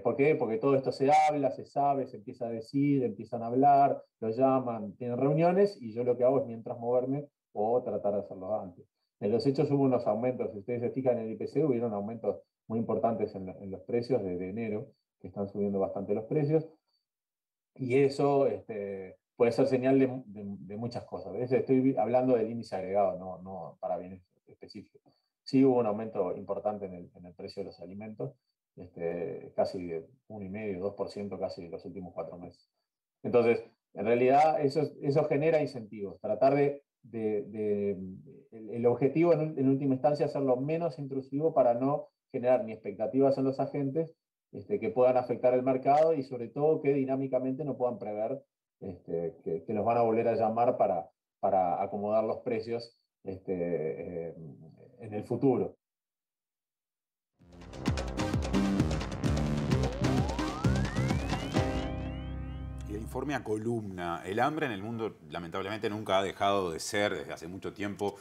¿por qué? Porque todo esto se habla, se sabe, se empieza a decir, empiezan a hablar, los llaman, tienen reuniones y yo lo que hago es mientras moverme o tratar de hacerlo antes. En los hechos hubo unos aumentos, si ustedes se fijan en el IPC, hubieron aumentos muy importantes en los precios desde enero, que están subiendo bastante los precios, y eso puede ser señal de muchas cosas. Estoy hablando del índice agregado, no para bienes específicos. Sí hubo un aumento importante en el precio de los alimentos, casi de 1,5%, 2% casi los últimos 4 meses. Entonces, en realidad eso genera incentivos, tratar el objetivo en última instancia es hacerlo menos intrusivo para no generar ni expectativas en los agentes que puedan afectar el mercado y sobre todo que dinámicamente no puedan prever que los van a volver a llamar para acomodar los precios en el futuro. Informe a columna. El hambre en el mundo lamentablemente nunca ha dejado de ser desde hace mucho tiempo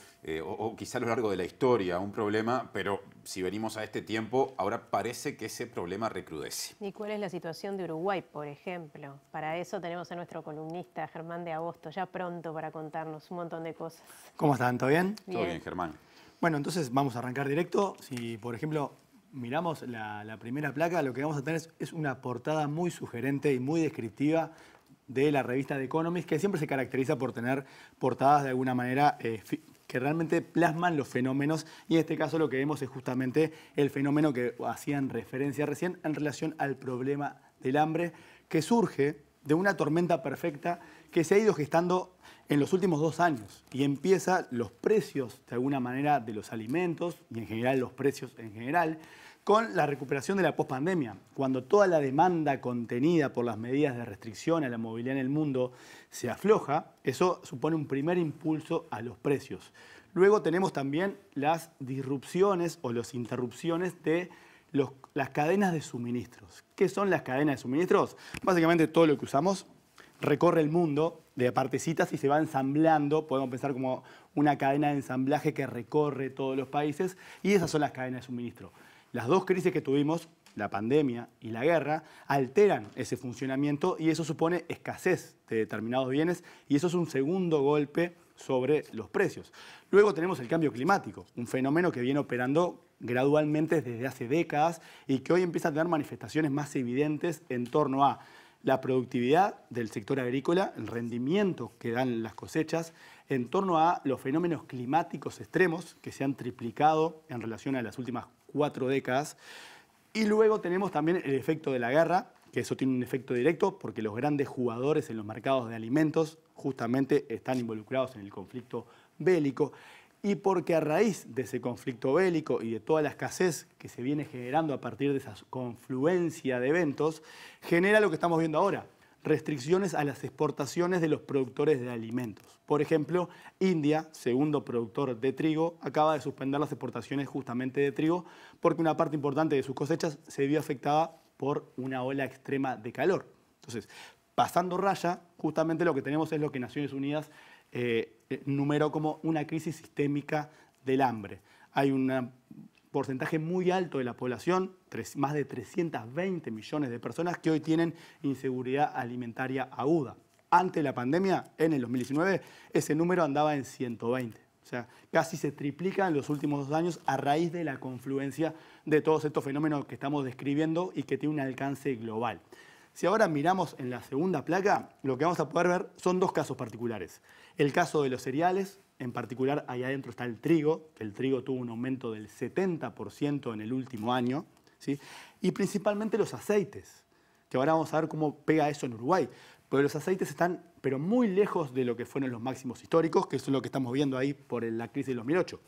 o quizá a lo largo de la historia un problema, pero si venimos a este tiempo, ahora parece que ese problema recrudece. ¿Y cuál es la situación de Uruguay, por ejemplo? Para eso tenemos a nuestro columnista Germán de Agosto, ya pronto para contarnos un montón de cosas. ¿Cómo están? ¿Todo bien? Todo bien, Germán. Bueno, entonces vamos a arrancar directo. Si, por ejemplo, miramos la primera placa, lo que vamos a tener es una portada muy sugerente y muy descriptiva de la revista The Economist, que siempre se caracteriza por tener portadas de alguna manera que realmente plasman los fenómenos, y en este caso lo que vemos es justamente el fenómeno que hacían referencia recién en relación al problema del hambre, que surge de una tormenta perfecta que se ha ido gestando en los últimos 2 años y empieza los precios de alguna manera de los alimentos y en general los precios en general con la recuperación de la pospandemia, cuando toda la demanda contenida por las medidas de restricción a la movilidad en el mundo se afloja. Eso supone un primer impulso a los precios. Luego tenemos también las disrupciones o las interrupciones de las cadenas de suministros. ¿Qué son las cadenas de suministros? Básicamente todo lo que usamos recorre el mundo de partecitas y se va ensamblando. Podemos pensar como una cadena de ensamblaje que recorre todos los países, y esas son las cadenas de suministro. Las 2 crisis que tuvimos, la pandemia y la guerra, alteran ese funcionamiento y eso supone escasez de determinados bienes, y eso es un segundo golpe sobre los precios. Luego tenemos el cambio climático, un fenómeno que viene operando gradualmente desde hace décadas y que hoy empieza a tener manifestaciones más evidentes en torno a la productividad del sector agrícola, el rendimiento que dan las cosechas, en torno a los fenómenos climáticos extremos que se han triplicado en relación a las últimas 4 décadas. Y luego tenemos también el efecto de la guerra, que eso tiene un efecto directo porque los grandes jugadores en los mercados de alimentos justamente están involucrados en el conflicto bélico, y porque a raíz de ese conflicto bélico y de toda la escasez que se viene generando a partir de esa confluencia de eventos, genera lo que estamos viendo ahora: restricciones a las exportaciones de los productores de alimentos. Por ejemplo, India, segundo productor de trigo, acaba de suspender las exportaciones justamente de trigo porque una parte importante de sus cosechas se vio afectada por una ola extrema de calor. Entonces, pasando raya, justamente lo que tenemos es lo que Naciones Unidas numeró como una crisis sistémica del hambre. Hay una porcentaje muy alto de la población, más de 320 millones de personas que hoy tienen inseguridad alimentaria aguda. Antes de la pandemia, en el 2019, ese número andaba en 120. O sea, casi se triplica en los últimos 2 años a raíz de la confluencia de todos estos fenómenos que estamos describiendo y que tiene un alcance global. Si ahora miramos en la segunda placa, lo que vamos a poder ver son 2 casos particulares. El caso de los cereales, en particular ahí adentro está el trigo, que el trigo tuvo un aumento del 70% en el último año, ¿sí? Y principalmente los aceites, que ahora vamos a ver cómo pega eso en Uruguay. Porque los aceites están pero muy lejos de lo que fueron los máximos históricos, que eso es lo que estamos viendo ahí por la crisis del 2008.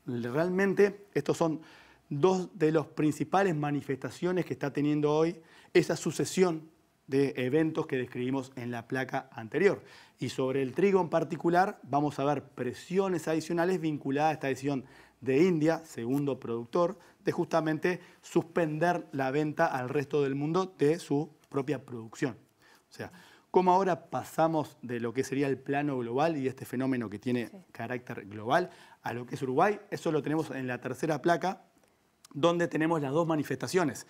Realmente estos son 2 de las principales manifestaciones que está teniendo hoy esa sucesión de eventos que describimos en la placa anterior. Y sobre el trigo en particular vamos a ver presiones adicionales vinculadas a esta decisión de India, segundo productor, de justamente suspender la venta al resto del mundo de su propia producción. O sea, cómo ahora pasamos de lo que sería el plano global y este fenómeno que tiene carácter global a lo que es Uruguay, eso lo tenemos en la tercera placa, donde tenemos las 2 manifestaciones.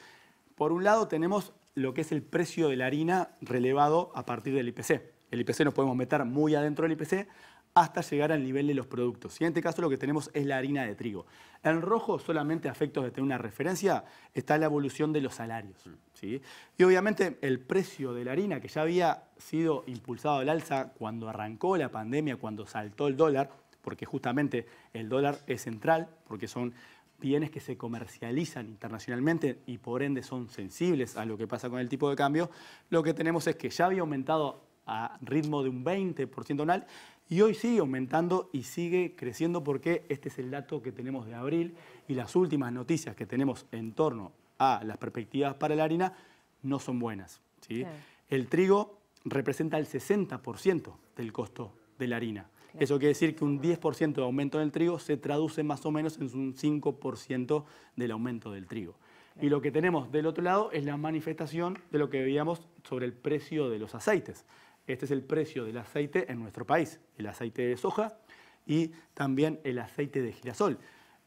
Por un lado tenemos lo que es el precio de la harina relevado a partir del IPC. El IPC nos podemos meter muy adentro del IPC hasta llegar al nivel de los productos. Y en este caso lo que tenemos es la harina de trigo. En rojo, solamente a efectos de tener una referencia, está la evolución de los salarios, ¿sí? Y obviamente el precio de la harina, que ya había sido impulsado al alza cuando arrancó la pandemia, cuando saltó el dólar, porque justamente el dólar es central, porque son bienes que se comercializan internacionalmente y por ende son sensibles a lo que pasa con el tipo de cambio, lo que tenemos es que ya había aumentado a ritmo de un 20% anual y hoy sigue aumentando y sigue creciendo porque este es el dato que tenemos de abril y las últimas noticias que tenemos en torno a las perspectivas para la harina no son buenas, ¿sí? Claro. El trigo representa el 60% del costo de la harina. Claro. Eso quiere decir que un 10% de aumento del trigo se traduce más o menos en un 5% del aumento del trigo. Claro. Y lo que tenemos del otro lado es la manifestación de lo que veíamos sobre el precio de los aceites. Este es el precio del aceite en nuestro país, el aceite de soja y también el aceite de girasol.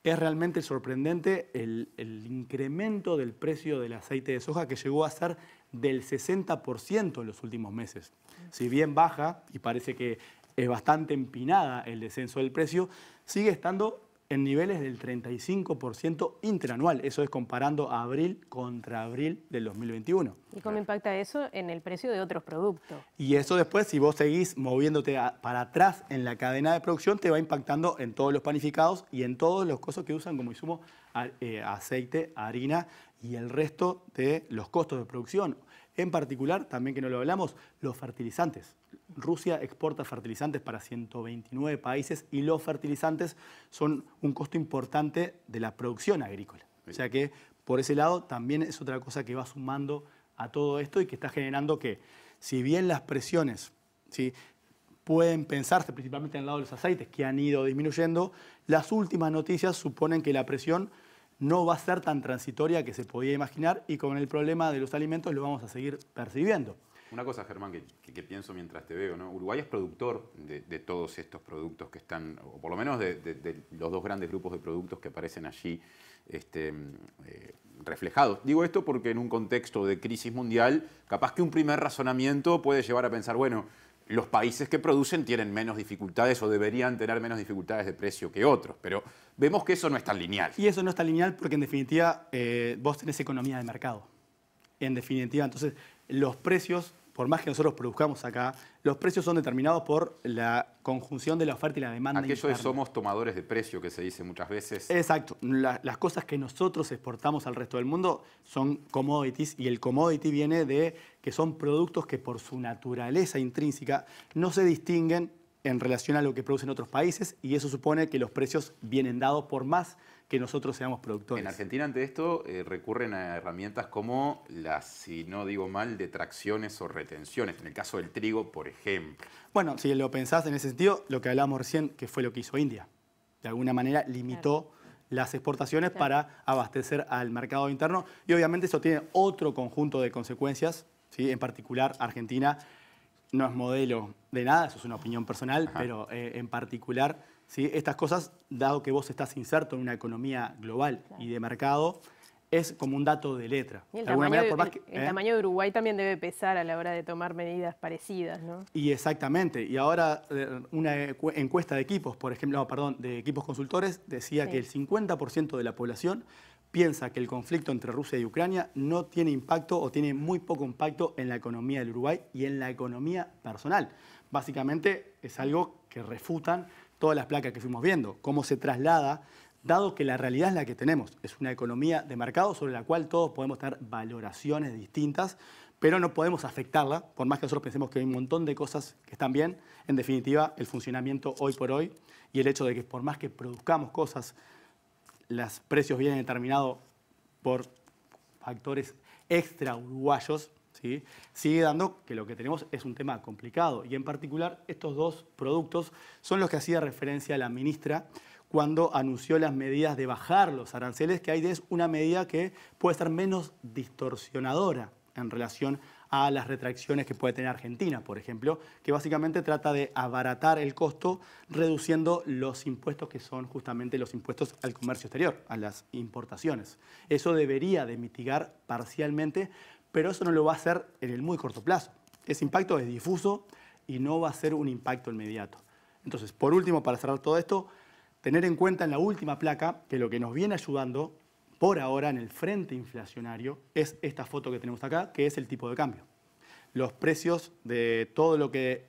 Es realmente sorprendente el incremento del precio del aceite de soja que llegó a ser del 60% en los últimos meses. Si bien baja y parece que es bastante empinada el descenso del precio, sigue estando en niveles del 35% interanual. Eso es comparando abril contra abril del 2021. ¿Y cómo impacta eso en el precio de otros productos? Y eso después, si vos seguís moviéndote para atrás en la cadena de producción, te va impactando en todos los panificados y en todos los costos que usan como insumo aceite, harina y el resto de los costos de producción. En particular, también que no lo hablamos, los fertilizantes. Rusia exporta fertilizantes para 129 países y los fertilizantes son un costo importante de la producción agrícola. O sea que por ese lado también es otra cosa que va sumando a todo esto y que está generando que, si bien las presiones, ¿sí?, pueden pensarse principalmente en el lado de los aceites que han ido disminuyendo, las últimas noticias suponen que la presión no va a ser tan transitoria que se podía imaginar y con el problema de los alimentos lo vamos a seguir percibiendo. Una cosa, Germán, que pienso mientras te veo, ¿no? Uruguay es productor de todos estos productos que están, o por lo menos de los 2 grandes grupos de productos que aparecen allí reflejados. Digo esto porque en un contexto de crisis mundial, capaz que un primer razonamiento puede llevar a pensar, bueno, los países que producen tienen menos dificultades o deberían tener menos dificultades de precio que otros, pero vemos que eso no es tan lineal. Y eso no es tan lineal porque en definitiva vos tenés economía de mercado. En definitiva, entonces los precios, por más que nosotros produzcamos acá, los precios son determinados por la conjunción de la oferta y la demanda Aquello interna. de somos tomadores de precio, que se dice muchas veces. Exacto. Las cosas que nosotros exportamos al resto del mundo son commodities y el commodity viene de que son productos que por su naturaleza intrínseca no se distinguen en relación a lo que producen otros países y eso supone que los precios vienen dados por más que nosotros seamos productores. En Argentina ante esto recurren a herramientas como las, si no digo mal, detracciones o retenciones. En el caso del trigo, por ejemplo. Bueno, si lo pensás en ese sentido, lo que hablábamos recién, que fue lo que hizo India. De alguna manera limitó las exportaciones para abastecer al mercado interno y obviamente eso tiene otro conjunto de consecuencias, ¿sí? En particular Argentina no es modelo de nada, eso es una opinión personal, pero en particular ¿sí? Estas cosas, dado que vos estás inserto en una economía global y de mercado, es como un dato de letra. Y el De alguna tamaño, manera, por más el tamaño de Uruguay también debe pesar a la hora de tomar medidas parecidas, ¿no? Y exactamente. Y ahora una encuesta de equipos, por ejemplo, no, perdón, de equipos consultores, decía Sí. que el 50% de la población piensa que el conflicto entre Rusia y Ucrania no tiene impacto o tiene muy poco impacto en la economía del Uruguay y en la economía personal. Básicamente es algo que refutan todas las placas que fuimos viendo, cómo se traslada, dado que la realidad es la que tenemos. Es una economía de mercado sobre la cual todos podemos tener valoraciones distintas, pero no podemos afectarla, por más que nosotros pensemos que hay un montón de cosas que están bien. En definitiva, el funcionamiento hoy por hoy y el hecho de que por más que produzcamos cosas, los precios vienen determinados por factores extra uruguayos, ¿sí? Sigue dando que lo que tenemos es un tema complicado. Y en particular, estos dos productos son los que hacía referencia la ministra cuando anunció las medidas de bajar los aranceles, que hay es una medida que puede ser menos distorsionadora en relación a las retracciones que puede tener Argentina, por ejemplo, que básicamente trata de abaratar el costo reduciendo los impuestos que son justamente los impuestos al comercio exterior, a las importaciones. Eso debería de mitigar parcialmente, pero eso no lo va a hacer en el muy corto plazo. Ese impacto es difuso y no va a ser un impacto inmediato. Entonces, por último, para cerrar todo esto, tener en cuenta en la última placa que lo que nos viene ayudando por ahora en el frente inflacionario es esta foto que tenemos acá, que es el tipo de cambio. Los precios de todo lo que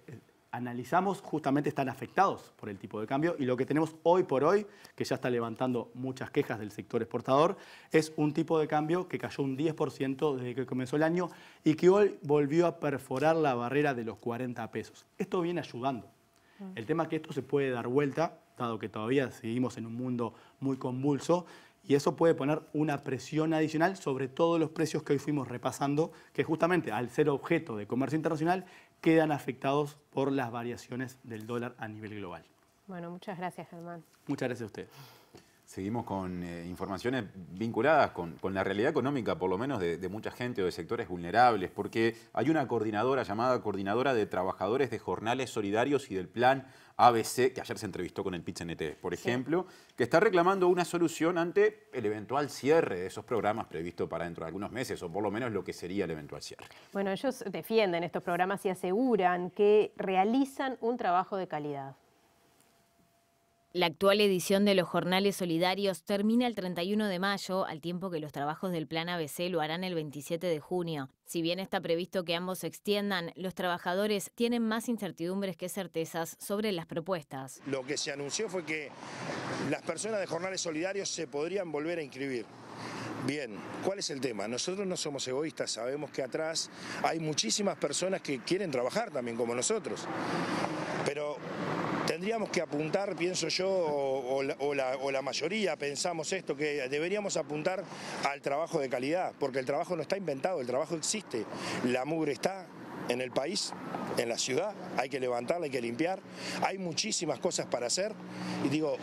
analizamos justamente están afectados por el tipo de cambio y lo que tenemos hoy por hoy, que ya está levantando muchas quejas del sector exportador, es un tipo de cambio que cayó un 10% desde que comenzó el año y que hoy volvió a perforar la barrera de los 40 pesos. Esto viene ayudando. El tema es que esto se puede dar vuelta, dado que todavía seguimos en un mundo muy convulso, y eso puede poner una presión adicional sobre todos los precios que hoy fuimos repasando, que justamente al ser objeto de comercio internacional quedan afectados por las variaciones del dólar a nivel global. Bueno, muchas gracias, Germán. Muchas gracias a usted. Seguimos con informaciones vinculadas con la realidad económica, por lo menos de mucha gente o de sectores vulnerables, porque hay una coordinadora llamada Coordinadora de Trabajadores de Jornales Solidarios y del Plan ABC, que ayer se entrevistó con el PIT-CNT, por ejemplo, que está reclamando una solución ante el eventual cierre de esos programas previstos para dentro de algunos meses, o por lo menos lo que sería el eventual cierre. Bueno, ellos defienden estos programas y aseguran que realizan un trabajo de calidad. La actual edición de los Jornales Solidarios termina el 31 de mayo, al tiempo que los trabajos del Plan ABC lo harán el 27 de junio. Si bien está previsto que ambos se extiendan, los trabajadores tienen más incertidumbres que certezas sobre las propuestas. Lo que se anunció fue que las personas de Jornales Solidarios se podrían volver a inscribir. Bien, ¿cuál es el tema? Nosotros no somos egoístas, sabemos que atrás hay muchísimas personas que quieren trabajar también como nosotros, pero tendríamos que apuntar, pienso yo, o la mayoría pensamos esto, que deberíamos apuntar al trabajo de calidad, porque el trabajo no está inventado, el trabajo existe, la mugre está en el país, en la ciudad, hay que levantarla, hay que limpiar, hay muchísimas cosas para hacer y digo,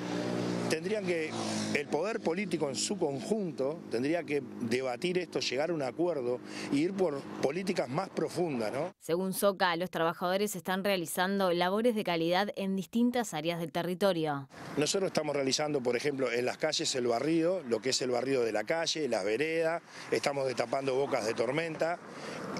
tendrían que, el poder político en su conjunto tendría que debatir esto, llegar a un acuerdo e ir por políticas más profundas, ¿no? Según SOCA, los trabajadores están realizando labores de calidad en distintas áreas del territorio. Nosotros estamos realizando, por ejemplo, en las calles el barrido, lo que es el barrido de la calle, las veredas, estamos destapando bocas de tormenta,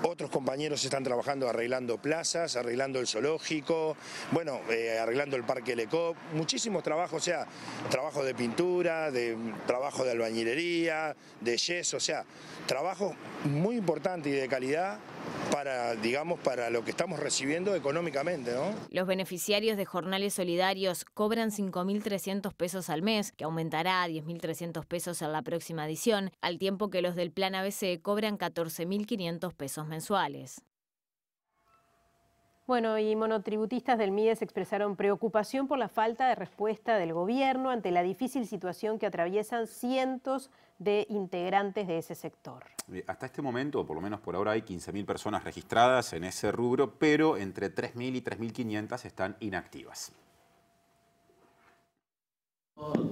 otros compañeros están trabajando arreglando plazas, arreglando el zoológico, bueno, arreglando el Parque Lecop, muchísimos trabajos, o sea, trabajo de pintura, de trabajo de albañilería, de yeso, o sea, trabajo muy importante y de calidad para, digamos, para lo que estamos recibiendo económicamente, ¿no? Los beneficiarios de Jornales Solidarios cobran 5.300 pesos al mes, que aumentará a 10.300 pesos en la próxima edición, al tiempo que los del Plan ABC cobran 14.500 pesos mensuales. Bueno, y monotributistas del MIDES expresaron preocupación por la falta de respuesta del gobierno ante la difícil situación que atraviesan cientos de integrantes de ese sector. Hasta este momento, por lo menos por ahora, hay 15.000 personas registradas en ese rubro, pero entre 3.000 y 3.500 están inactivas.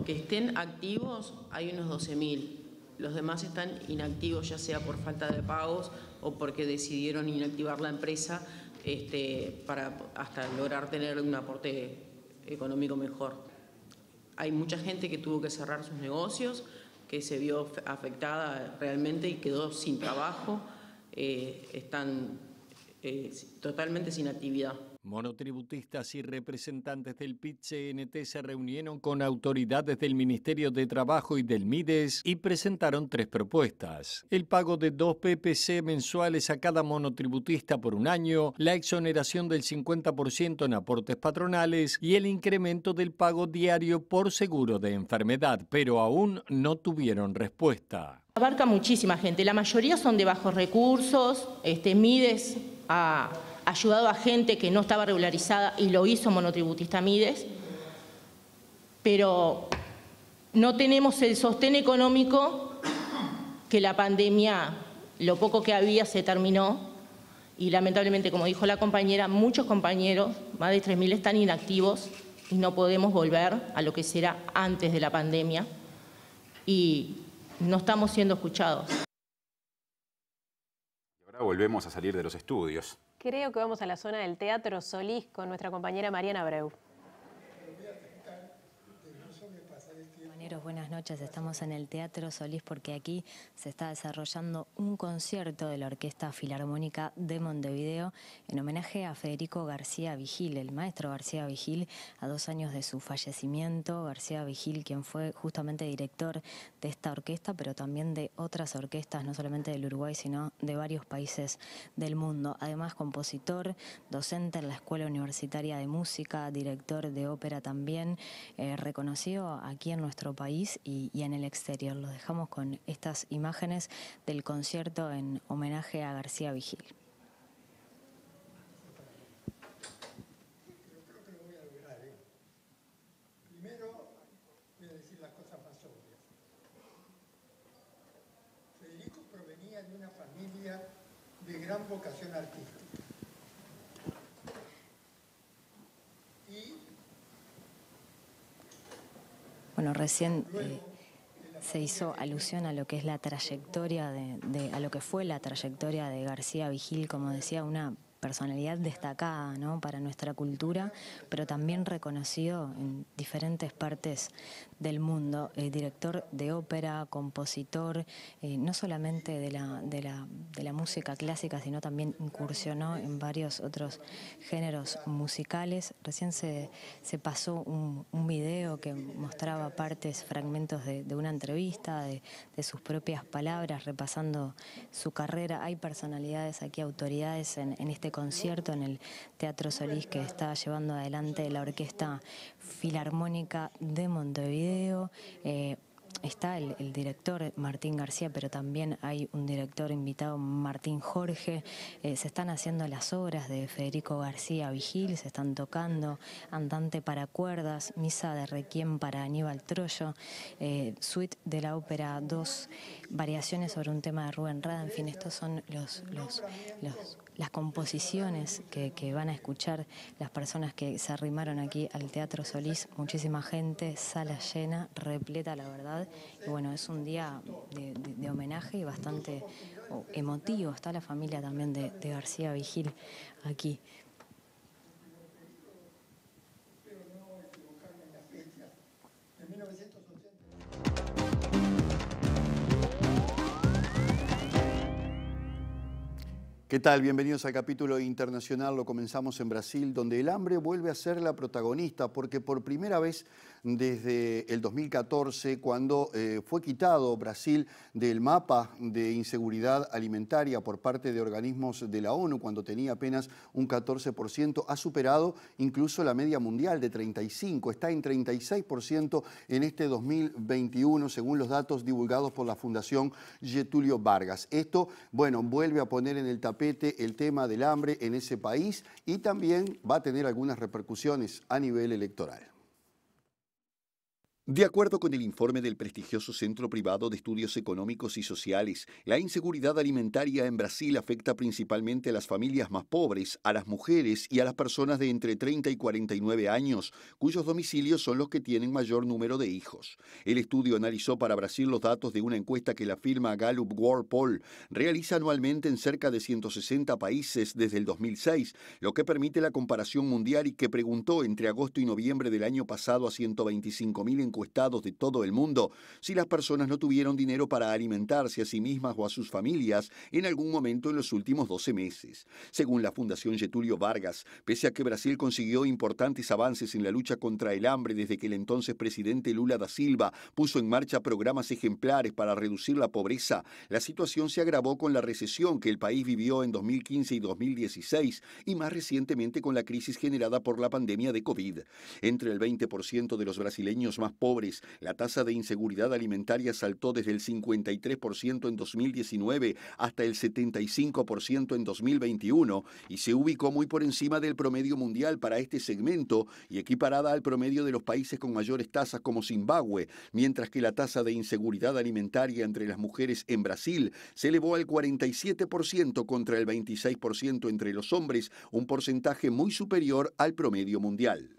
Que estén activos hay unos 12.000. Los demás están inactivos, ya sea por falta de pagos o porque decidieron inactivar la empresa para hasta lograr tener un aporte económico mejor. hay mucha gente que tuvo que cerrar sus negocios, que se vio afectada realmente y quedó sin trabajo, están totalmente sin actividad. Monotributistas y representantes del PIT-CNT se reunieron con autoridades del Ministerio de Trabajo y del MIDES y presentaron 3 propuestas: el pago de 2 PPC mensuales a cada monotributista por un año, la exoneración del 50% en aportes patronales y el incremento del pago diario por seguro de enfermedad, pero aún no tuvieron respuesta. Abarca muchísima gente, la mayoría son de bajos recursos, MIDES ha ayudado a gente que no estaba regularizada y lo hizo monotributista MIDES, pero no tenemos el sostén económico que la pandemia, lo poco que había se terminó y lamentablemente, como dijo la compañera, muchos compañeros, más de 3.000 están inactivos y no podemos volver a lo que era antes de la pandemia y no estamos siendo escuchados. Ahora volvemos a salir de los estudios. Creo que vamos a la zona del Teatro Solís con nuestra compañera Mariana Abreu. Compañeros, buenas noches. Estamos en el Teatro Solís porque aquí se está desarrollando un concierto de la Orquesta Filarmónica de Montevideo en homenaje a Federico García Vigil, el maestro García Vigil, a 2 años de su fallecimiento. García Vigil, quien fue justamente director de esta orquesta, pero también de otras orquestas, no solamente del Uruguay, sino de varios países del mundo. Además, compositor, docente en la Escuela Universitaria de Música, director de ópera también, reconocido aquí en nuestro país y en el exterior. Los dejamos con estas imágenes del concierto en homenaje a García Vigil. Primero voy a decir las cosas más obvias. Federico provenía de una familia de gran vocación artística. Bueno, recién se hizo alusión a lo que es la trayectoria a lo que fue la trayectoria de García Vigil, como decía, una personalidad destacada, ¿no?, para nuestra cultura, pero también reconocido en diferentes partes del mundo, director de ópera, compositor, no solamente de la música clásica, sino también incursionó en varios otros géneros musicales. Recién se pasó un video que mostraba fragmentos de una entrevista, de sus propias palabras, repasando su carrera. Hay personalidades aquí, autoridades en este concierto en el Teatro Solís que está llevando adelante la Orquesta Filarmónica de Montevideo. Está el director Martín García, pero también hay un director invitado, Martín Jorge. Se están haciendo las obras de Federico García Vigil, se están tocando Andante para cuerdas, Misa de Requiem para Aníbal Troilo, Suite de la Ópera 2, variaciones sobre un tema de Rubén Rada. En fin, estos son las composiciones que van a escuchar las personas que se arrimaron aquí al Teatro Solís. Muchísima gente, sala llena, repleta, la verdad. Y bueno, es un día de homenaje y bastante emotivo. Está la familia también de García Vigil aquí. ¿Qué tal? Bienvenidos al capítulo internacional. Lo comenzamos en Brasil, donde el hambre vuelve a ser la protagonista, porque por primera vez desde el 2014, cuando fue quitado Brasil del mapa de inseguridad alimentaria por parte de organismos de la ONU, cuando tenía apenas un 14%, ha superado incluso la media mundial de 35%, está en 36% en este 2021, según los datos divulgados por la Fundación Getúlio Vargas. Esto, bueno, vuelve a poner en el tapete el tema del hambre en ese país y también va a tener algunas repercusiones a nivel electoral. De acuerdo con el informe del prestigioso Centro Privado de Estudios Económicos y Sociales, la inseguridad alimentaria en Brasil afecta principalmente a las familias más pobres, a las mujeres y a las personas de entre 30 y 49 años, cuyos domicilios son los que tienen mayor número de hijos. El estudio analizó para Brasil los datos de una encuesta que la firma Gallup World Poll realiza anualmente en cerca de 160 países desde el 2006, lo que permite la comparación mundial y que preguntó entre agosto y noviembre del año pasado a 125.000 encuestados de todo el mundo si las personas no tuvieron dinero para alimentarse a sí mismas o a sus familias en algún momento en los últimos 12 meses. Según la Fundación Getúlio Vargas, pese a que Brasil consiguió importantes avances en la lucha contra el hambre desde que el entonces presidente Lula da Silva puso en marcha programas ejemplares para reducir la pobreza, la situación se agravó con la recesión que el país vivió en 2015 y 2016 y más recientemente con la crisis generada por la pandemia de COVID. Entre el 20% de los brasileños más pobres, la tasa de inseguridad alimentaria saltó desde el 53% en 2019 hasta el 75% en 2021 y se ubicó muy por encima del promedio mundial para este segmento y equiparada al promedio de los países con mayores tasas como Zimbabue, mientras que la tasa de inseguridad alimentaria entre las mujeres en Brasil se elevó al 47% contra el 26% entre los hombres, un porcentaje muy superior al promedio mundial.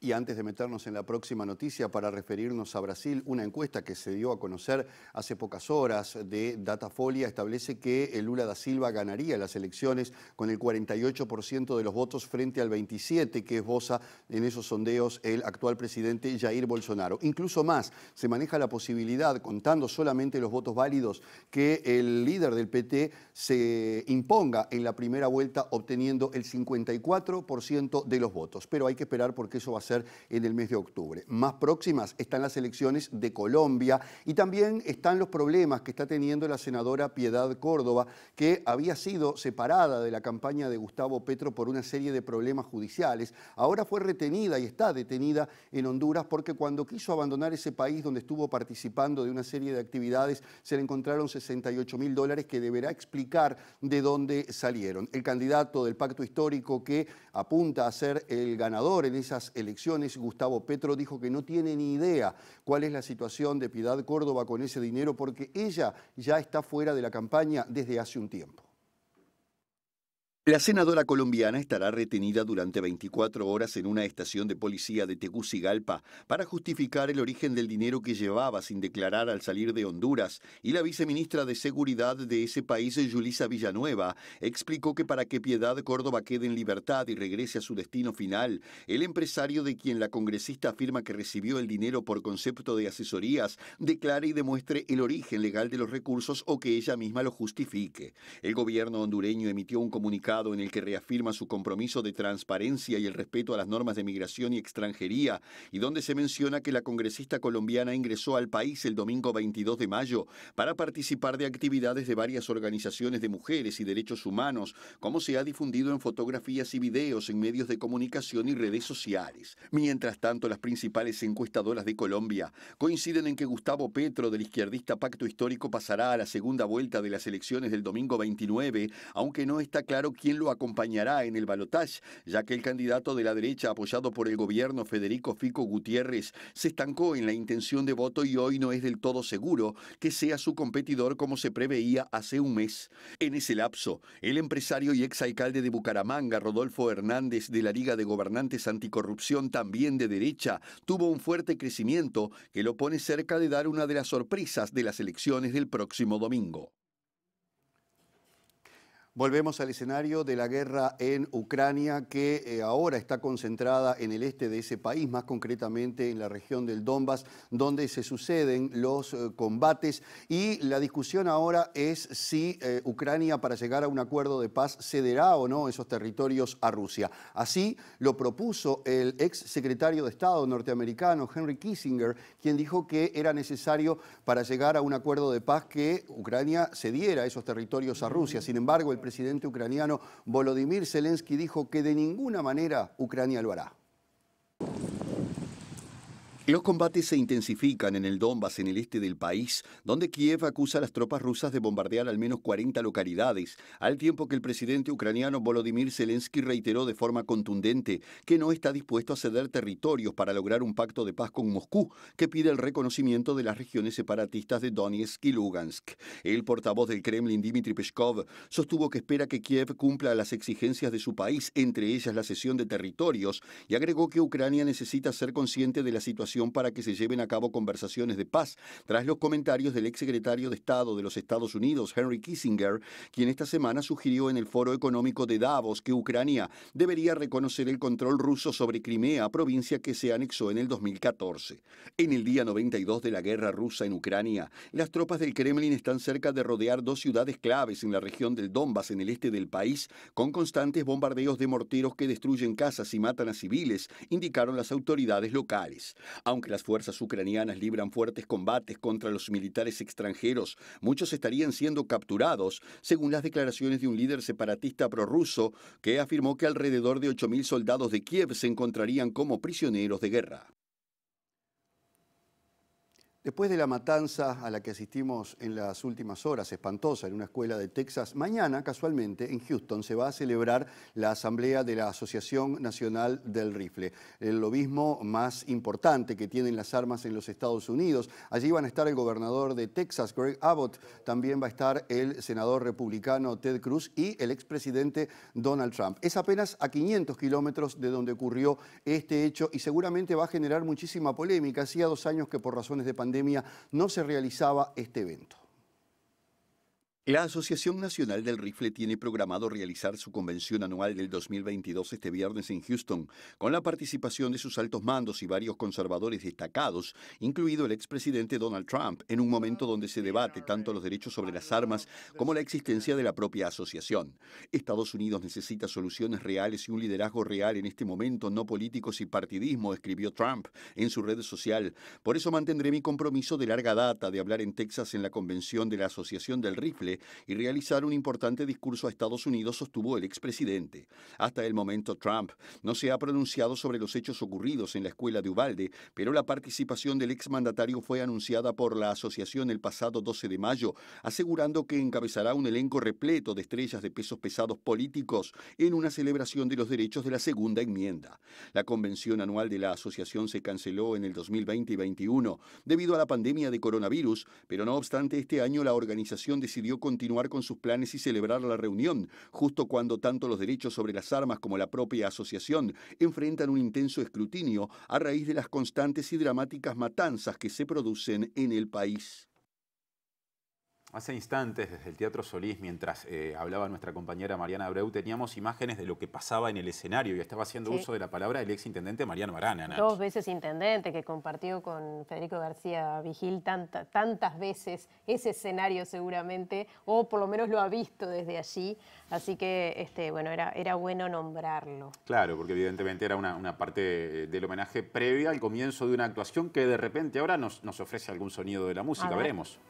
Y antes de meternos en la próxima noticia para referirnos a Brasil, una encuesta que se dio a conocer hace pocas horas de Datafolha establece que Lula da Silva ganaría las elecciones con el 48% de los votos frente al 27% que esboza en esos sondeos el actual presidente Jair Bolsonaro. Incluso más, se maneja la posibilidad, contando solamente los votos válidos, que el líder del PT se imponga en la primera vuelta obteniendo el 54% de los votos. Pero hay que esperar porque eso va a ser en el mes de octubre. Más próximas están las elecciones de Colombia y también están los problemas que está teniendo la senadora Piedad Córdoba, que había sido separada de la campaña de Gustavo Petro por una serie de problemas judiciales. Ahora fue retenida y está detenida en Honduras porque cuando quiso abandonar ese país donde estuvo participando de una serie de actividades, se le encontraron $68.000 que deberá explicar de dónde salieron. El candidato del pacto histórico que apunta a ser el ganador en esas elecciones, Gustavo Petro, dijo que no tiene ni idea cuál es la situación de Piedad Córdoba con ese dinero porque ella ya está fuera de la campaña desde hace un tiempo. La senadora colombiana estará retenida durante 24 horas en una estación de policía de Tegucigalpa para justificar el origen del dinero que llevaba sin declarar al salir de Honduras, y la viceministra de Seguridad de ese país, Yulisa Villanueva, explicó que para que Piedad Córdoba quede en libertad y regrese a su destino final, el empresario de quien la congresista afirma que recibió el dinero por concepto de asesorías declare y demuestre el origen legal de los recursos o que ella misma lo justifique. El gobierno hondureño emitió un comunicado en el que reafirma su compromiso de transparencia y el respeto a las normas de migración y extranjería, y donde se menciona que la congresista colombiana ingresó al país el domingo 22 de mayo para participar de actividades de varias organizaciones de mujeres y derechos humanos, como se ha difundido en fotografías y videos en medios de comunicación y redes sociales. Mientras tanto, las principales encuestadoras de Colombia coinciden en que Gustavo Petro, del izquierdista Pacto Histórico, pasará a la segunda vuelta de las elecciones del domingo 29, aunque no está claro quién lo acompañará en el balotaje, ya que el candidato de la derecha apoyado por el gobierno, Federico Fico Gutiérrez, se estancó en la intención de voto y hoy no es del todo seguro que sea su competidor como se preveía hace un mes. En ese lapso, el empresario y exalcalde de Bucaramanga, Rodolfo Hernández, de la Liga de Gobernantes Anticorrupción, también de derecha, tuvo un fuerte crecimiento que lo pone cerca de dar una de las sorpresas de las elecciones del próximo domingo. Volvemos al escenario de la guerra en Ucrania, que ahora está concentrada en el este de ese país, más concretamente en la región del Donbass, donde se suceden los combates, y la discusión ahora es si Ucrania, para llegar a un acuerdo de paz, cederá o no esos territorios a Rusia. Así lo propuso el ex secretario de Estado norteamericano Henry Kissinger, quien dijo que era necesario para llegar a un acuerdo de paz que Ucrania cediera esos territorios a Rusia. Sin embargo, el presidente ucraniano Volodymyr Zelensky dijo que de ninguna manera Ucrania lo hará. Los combates se intensifican en el Donbass, en el este del país, donde Kiev acusa a las tropas rusas de bombardear al menos 40 localidades, al tiempo que el presidente ucraniano Volodymyr Zelensky reiteró de forma contundente que no está dispuesto a ceder territorios para lograr un pacto de paz con Moscú, que pide el reconocimiento de las regiones separatistas de Donetsk y Lugansk. El portavoz del Kremlin, Dmitry Peskov, sostuvo que espera que Kiev cumpla las exigencias de su país, entre ellas la cesión de territorios, y agregó que Ucrania necesita ser consciente de la situación para que se lleven a cabo conversaciones de paz, tras los comentarios del exsecretario de Estado de los Estados Unidos, Henry Kissinger, quien esta semana sugirió en el Foro Económico de Davos que Ucrania debería reconocer el control ruso sobre Crimea, provincia que se anexó en el 2014. En el día 92 de la guerra rusa en Ucrania, las tropas del Kremlin están cerca de rodear 2 ciudades claves en la región del Donbass, en el este del país, con constantes bombardeos de morteros que destruyen casas y matan a civiles, indicaron las autoridades locales. Aunque las fuerzas ucranianas libran fuertes combates contra los militares extranjeros, muchos estarían siendo capturados, según las declaraciones de un líder separatista prorruso que afirmó que alrededor de 8.000 soldados de Kiev se encontrarían como prisioneros de guerra. Después de la matanza a la que asistimos en las últimas horas, espantosa, en una escuela de Texas, mañana, casualmente, en Houston, se va a celebrar la asamblea de la Asociación Nacional del Rifle, el lobismo más importante que tienen las armas en los Estados Unidos. Allí van a estar el gobernador de Texas, Greg Abbott, también va a estar el senador republicano Ted Cruz y el expresidente Donald Trump. Es apenas a 500 kilómetros de donde ocurrió este hecho y seguramente va a generar muchísima polémica. Hacía 2 años que por razones de pandemia no se realizaba este evento. La Asociación Nacional del Rifle tiene programado realizar su convención anual del 2022 este viernes en Houston, con la participación de sus altos mandos y varios conservadores destacados, incluido el expresidente Donald Trump, en un momento donde se debate tanto los derechos sobre las armas como la existencia de la propia asociación. Estados Unidos necesita soluciones reales y un liderazgo real en este momento, no políticos y partidismo, escribió Trump en su red social. Por eso mantendré mi compromiso de larga data de hablar en Texas en la convención de la Asociación del Rifle y realizar un importante discurso a Estados Unidos, sostuvo el expresidente. Hasta el momento, Trump no se ha pronunciado sobre los hechos ocurridos en la escuela de Uvalde, pero la participación del exmandatario fue anunciada por la asociación el pasado 12 de mayo, asegurando que encabezará un elenco repleto de estrellas de pesos pesados políticos en una celebración de los derechos de la segunda enmienda. La convención anual de la asociación se canceló en el 2020 y 2021 debido a la pandemia de coronavirus, pero no obstante, este año la organización decidió continuar con sus planes y celebrar la reunión, justo cuando tanto los derechos sobre las armas como la propia asociación enfrentan un intenso escrutinio a raíz de las constantes y dramáticas matanzas que se producen en el país. Hace instantes, desde el Teatro Solís, mientras hablaba nuestra compañera Mariana Abreu, teníamos imágenes de lo que pasaba en el escenario y estaba haciendo uso de la palabra el exintendente Mariano Marana. Nacho. 2 veces intendente, que compartió con Federico García Vigil tantas veces ese escenario seguramente, o por lo menos lo ha visto desde allí, así que bueno, era bueno nombrarlo. Claro, porque evidentemente era una parte del homenaje previa al comienzo de una actuación que de repente ahora nos ofrece algún sonido de la música, veremos.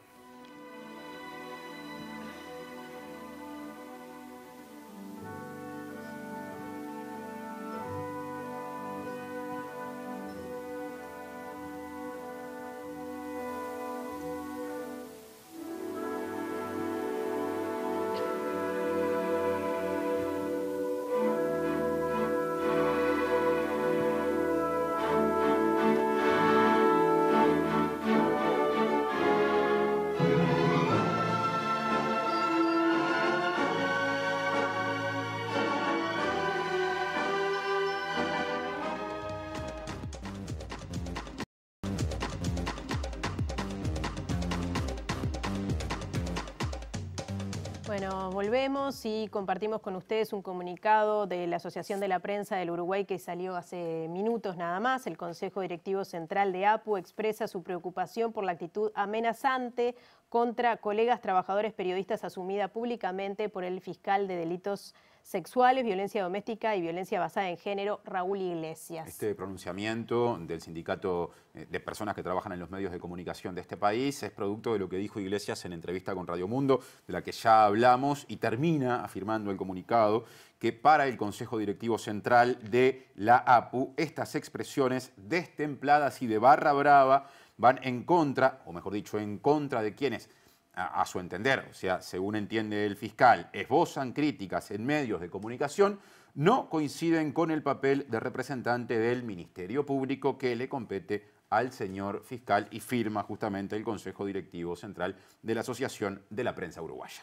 Bueno, volvemos y compartimos con ustedes un comunicado de la Asociación de la Prensa del Uruguay que salió hace minutos nada más. El Consejo Directivo Central de APU expresa su preocupación por la actitud amenazante contra colegas trabajadores periodistas asumida públicamente por el fiscal de delitos sexuales, violencia doméstica y violencia basada en género, Raúl Iglesias. Este pronunciamiento del sindicato de personas que trabajan en los medios de comunicación de este país es producto de lo que dijo Iglesias en entrevista con Radio Mundo, de la que ya hablamos, y termina afirmando el comunicado que para el Consejo Directivo Central de la APU estas expresiones destempladas y de barra brava van en contra, o mejor dicho, en contra de quienes, a su entender, o sea, según entiende el fiscal, esbozan críticas en medios de comunicación, no coinciden con el papel de representante del Ministerio Público que le compete al señor fiscal, y firma justamente el Consejo Directivo Central de la Asociación de la Prensa Uruguaya.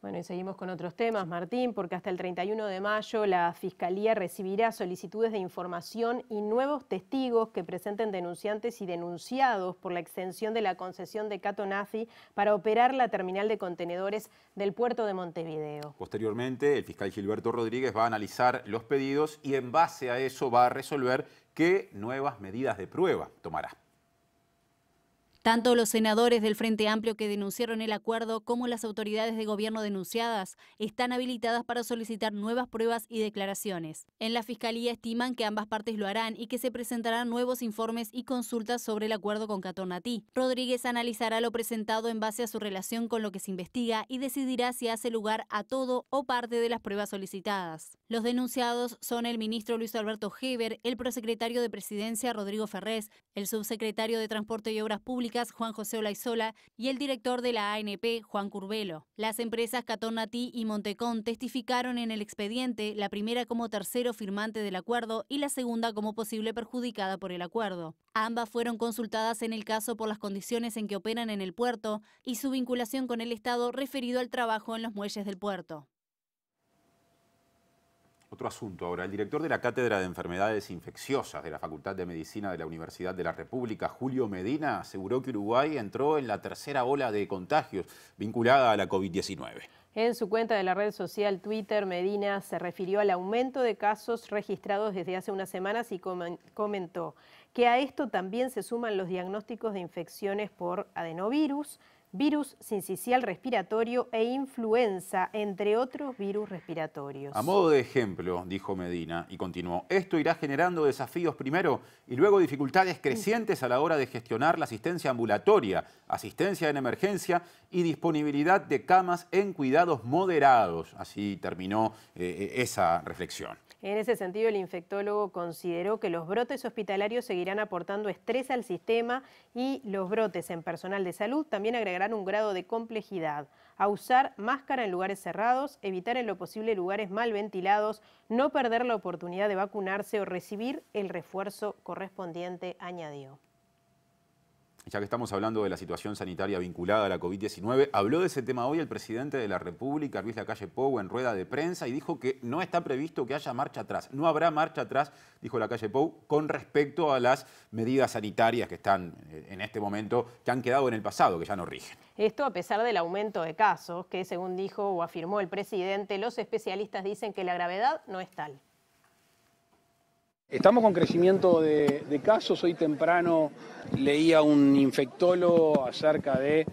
Bueno, y seguimos con otros temas, Martín, porque hasta el 31 de mayo la Fiscalía recibirá solicitudes de información y nuevos testigos que presenten denunciantes y denunciados por la extensión de la concesión de Cato Nafi para operar la terminal de contenedores del puerto de Montevideo. Posteriormente, el fiscal Gilberto Rodríguez va a analizar los pedidos y en base a eso va a resolver qué nuevas medidas de prueba tomará. Tanto los senadores del Frente Amplio que denunciaron el acuerdo como las autoridades de gobierno denunciadas están habilitadas para solicitar nuevas pruebas y declaraciones. En la Fiscalía estiman que ambas partes lo harán y que se presentarán nuevos informes y consultas sobre el acuerdo con Catonatí. Rodríguez analizará lo presentado en base a su relación con lo que se investiga y decidirá si hace lugar a todo o parte de las pruebas solicitadas. Los denunciados son el ministro Luis Alberto Heber, el prosecretario de Presidencia Rodrigo Ferrés, el subsecretario de Transporte y Obras Públicas Juan José Olaizola y el director de la ANP, Juan Curbelo. Las empresas Catonatí y Montecón testificaron en el expediente, la primera como tercero firmante del acuerdo y la segunda como posible perjudicada por el acuerdo. Ambas fueron consultadas en el caso por las condiciones en que operan en el puerto y su vinculación con el Estado referido al trabajo en los muelles del puerto. Otro asunto ahora. El director de la Cátedra de Enfermedades Infecciosas de la Facultad de Medicina de la Universidad de la República, Julio Medina, aseguró que Uruguay entró en la tercera ola de contagios vinculada a la COVID-19. En su cuenta de la red social Twitter, Medina se refirió al aumento de casos registrados desde hace unas semanas y comentó que a esto también se suman los diagnósticos de infecciones por adenovirus, virus sincicial respiratorio e influenza, entre otros virus respiratorios. A modo de ejemplo, dijo Medina, y continuó, esto irá generando desafíos primero y luego dificultades crecientes a la hora de gestionar la asistencia ambulatoria, asistencia en emergencia y disponibilidad de camas en cuidados moderados. Así terminó esa reflexión. En ese sentido, el infectólogo consideró que los brotes hospitalarios seguirán aportando estrés al sistema y los brotes en personal de salud también agregarán un grado de complejidad. A usar máscara en lugares cerrados, evitar en lo posible lugares mal ventilados, no perder la oportunidad de vacunarse o recibir el refuerzo correspondiente, añadió. Ya que estamos hablando de la situación sanitaria vinculada a la COVID-19, habló de ese tema hoy el presidente de la República, Luis Lacalle Pou, en rueda de prensa y dijo que no está previsto que haya marcha atrás. No habrá marcha atrás, dijo Lacalle Pou, con respecto a las medidas sanitarias que están en este momento, que han quedado en el pasado, que ya no rigen. Esto a pesar del aumento de casos, que según dijo o afirmó el presidente, los especialistas dicen que la gravedad no es tal. Estamos con crecimiento de casos. Hoy temprano leía un infectólogo acerca de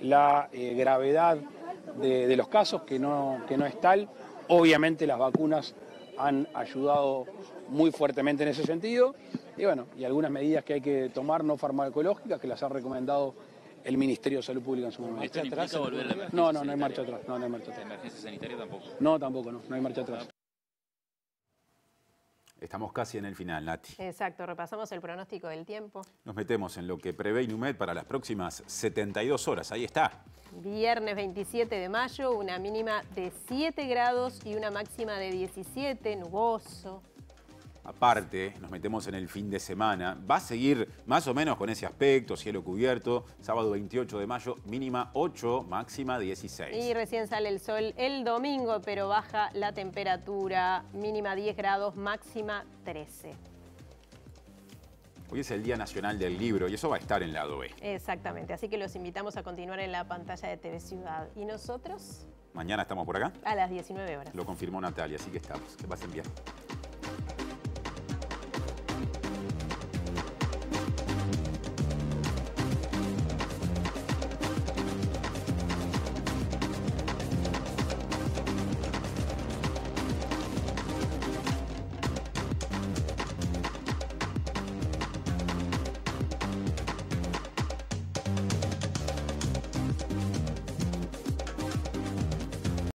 la gravedad de los casos, que no es tal. Obviamente las vacunas han ayudado muy fuertemente en ese sentido. Y bueno, y algunas medidas que hay que tomar no farmacológicas que las ha recomendado el Ministerio de Salud Pública en su momento. ¿Marcha atrás? No hay marcha atrás. No hay marcha atrás. ¿Emergencia sanitaria tampoco? No, tampoco, no hay marcha atrás. Estamos casi en el final, Nati. Exacto, repasamos el pronóstico del tiempo. Nos metemos en lo que prevé Inumet para las próximas 72 horas. Ahí está. Viernes 27 de mayo, una mínima de 7 grados y una máxima de 17, nuboso. Aparte, nos metemos en el fin de semana. Va a seguir más o menos con ese aspecto, cielo cubierto. Sábado 28 de mayo, mínima 8, máxima 16. Y recién sale el sol el domingo, pero baja la temperatura, mínima 10 grados, máxima 13. Hoy es el Día Nacional del Libro y eso va a estar en Lado B. Exactamente, así que los invitamos a continuar en la pantalla de TV Ciudad. ¿Y nosotros? Mañana estamos por acá. A las 19 horas. Lo confirmó Natalia, así que estamos. Que pasen bien.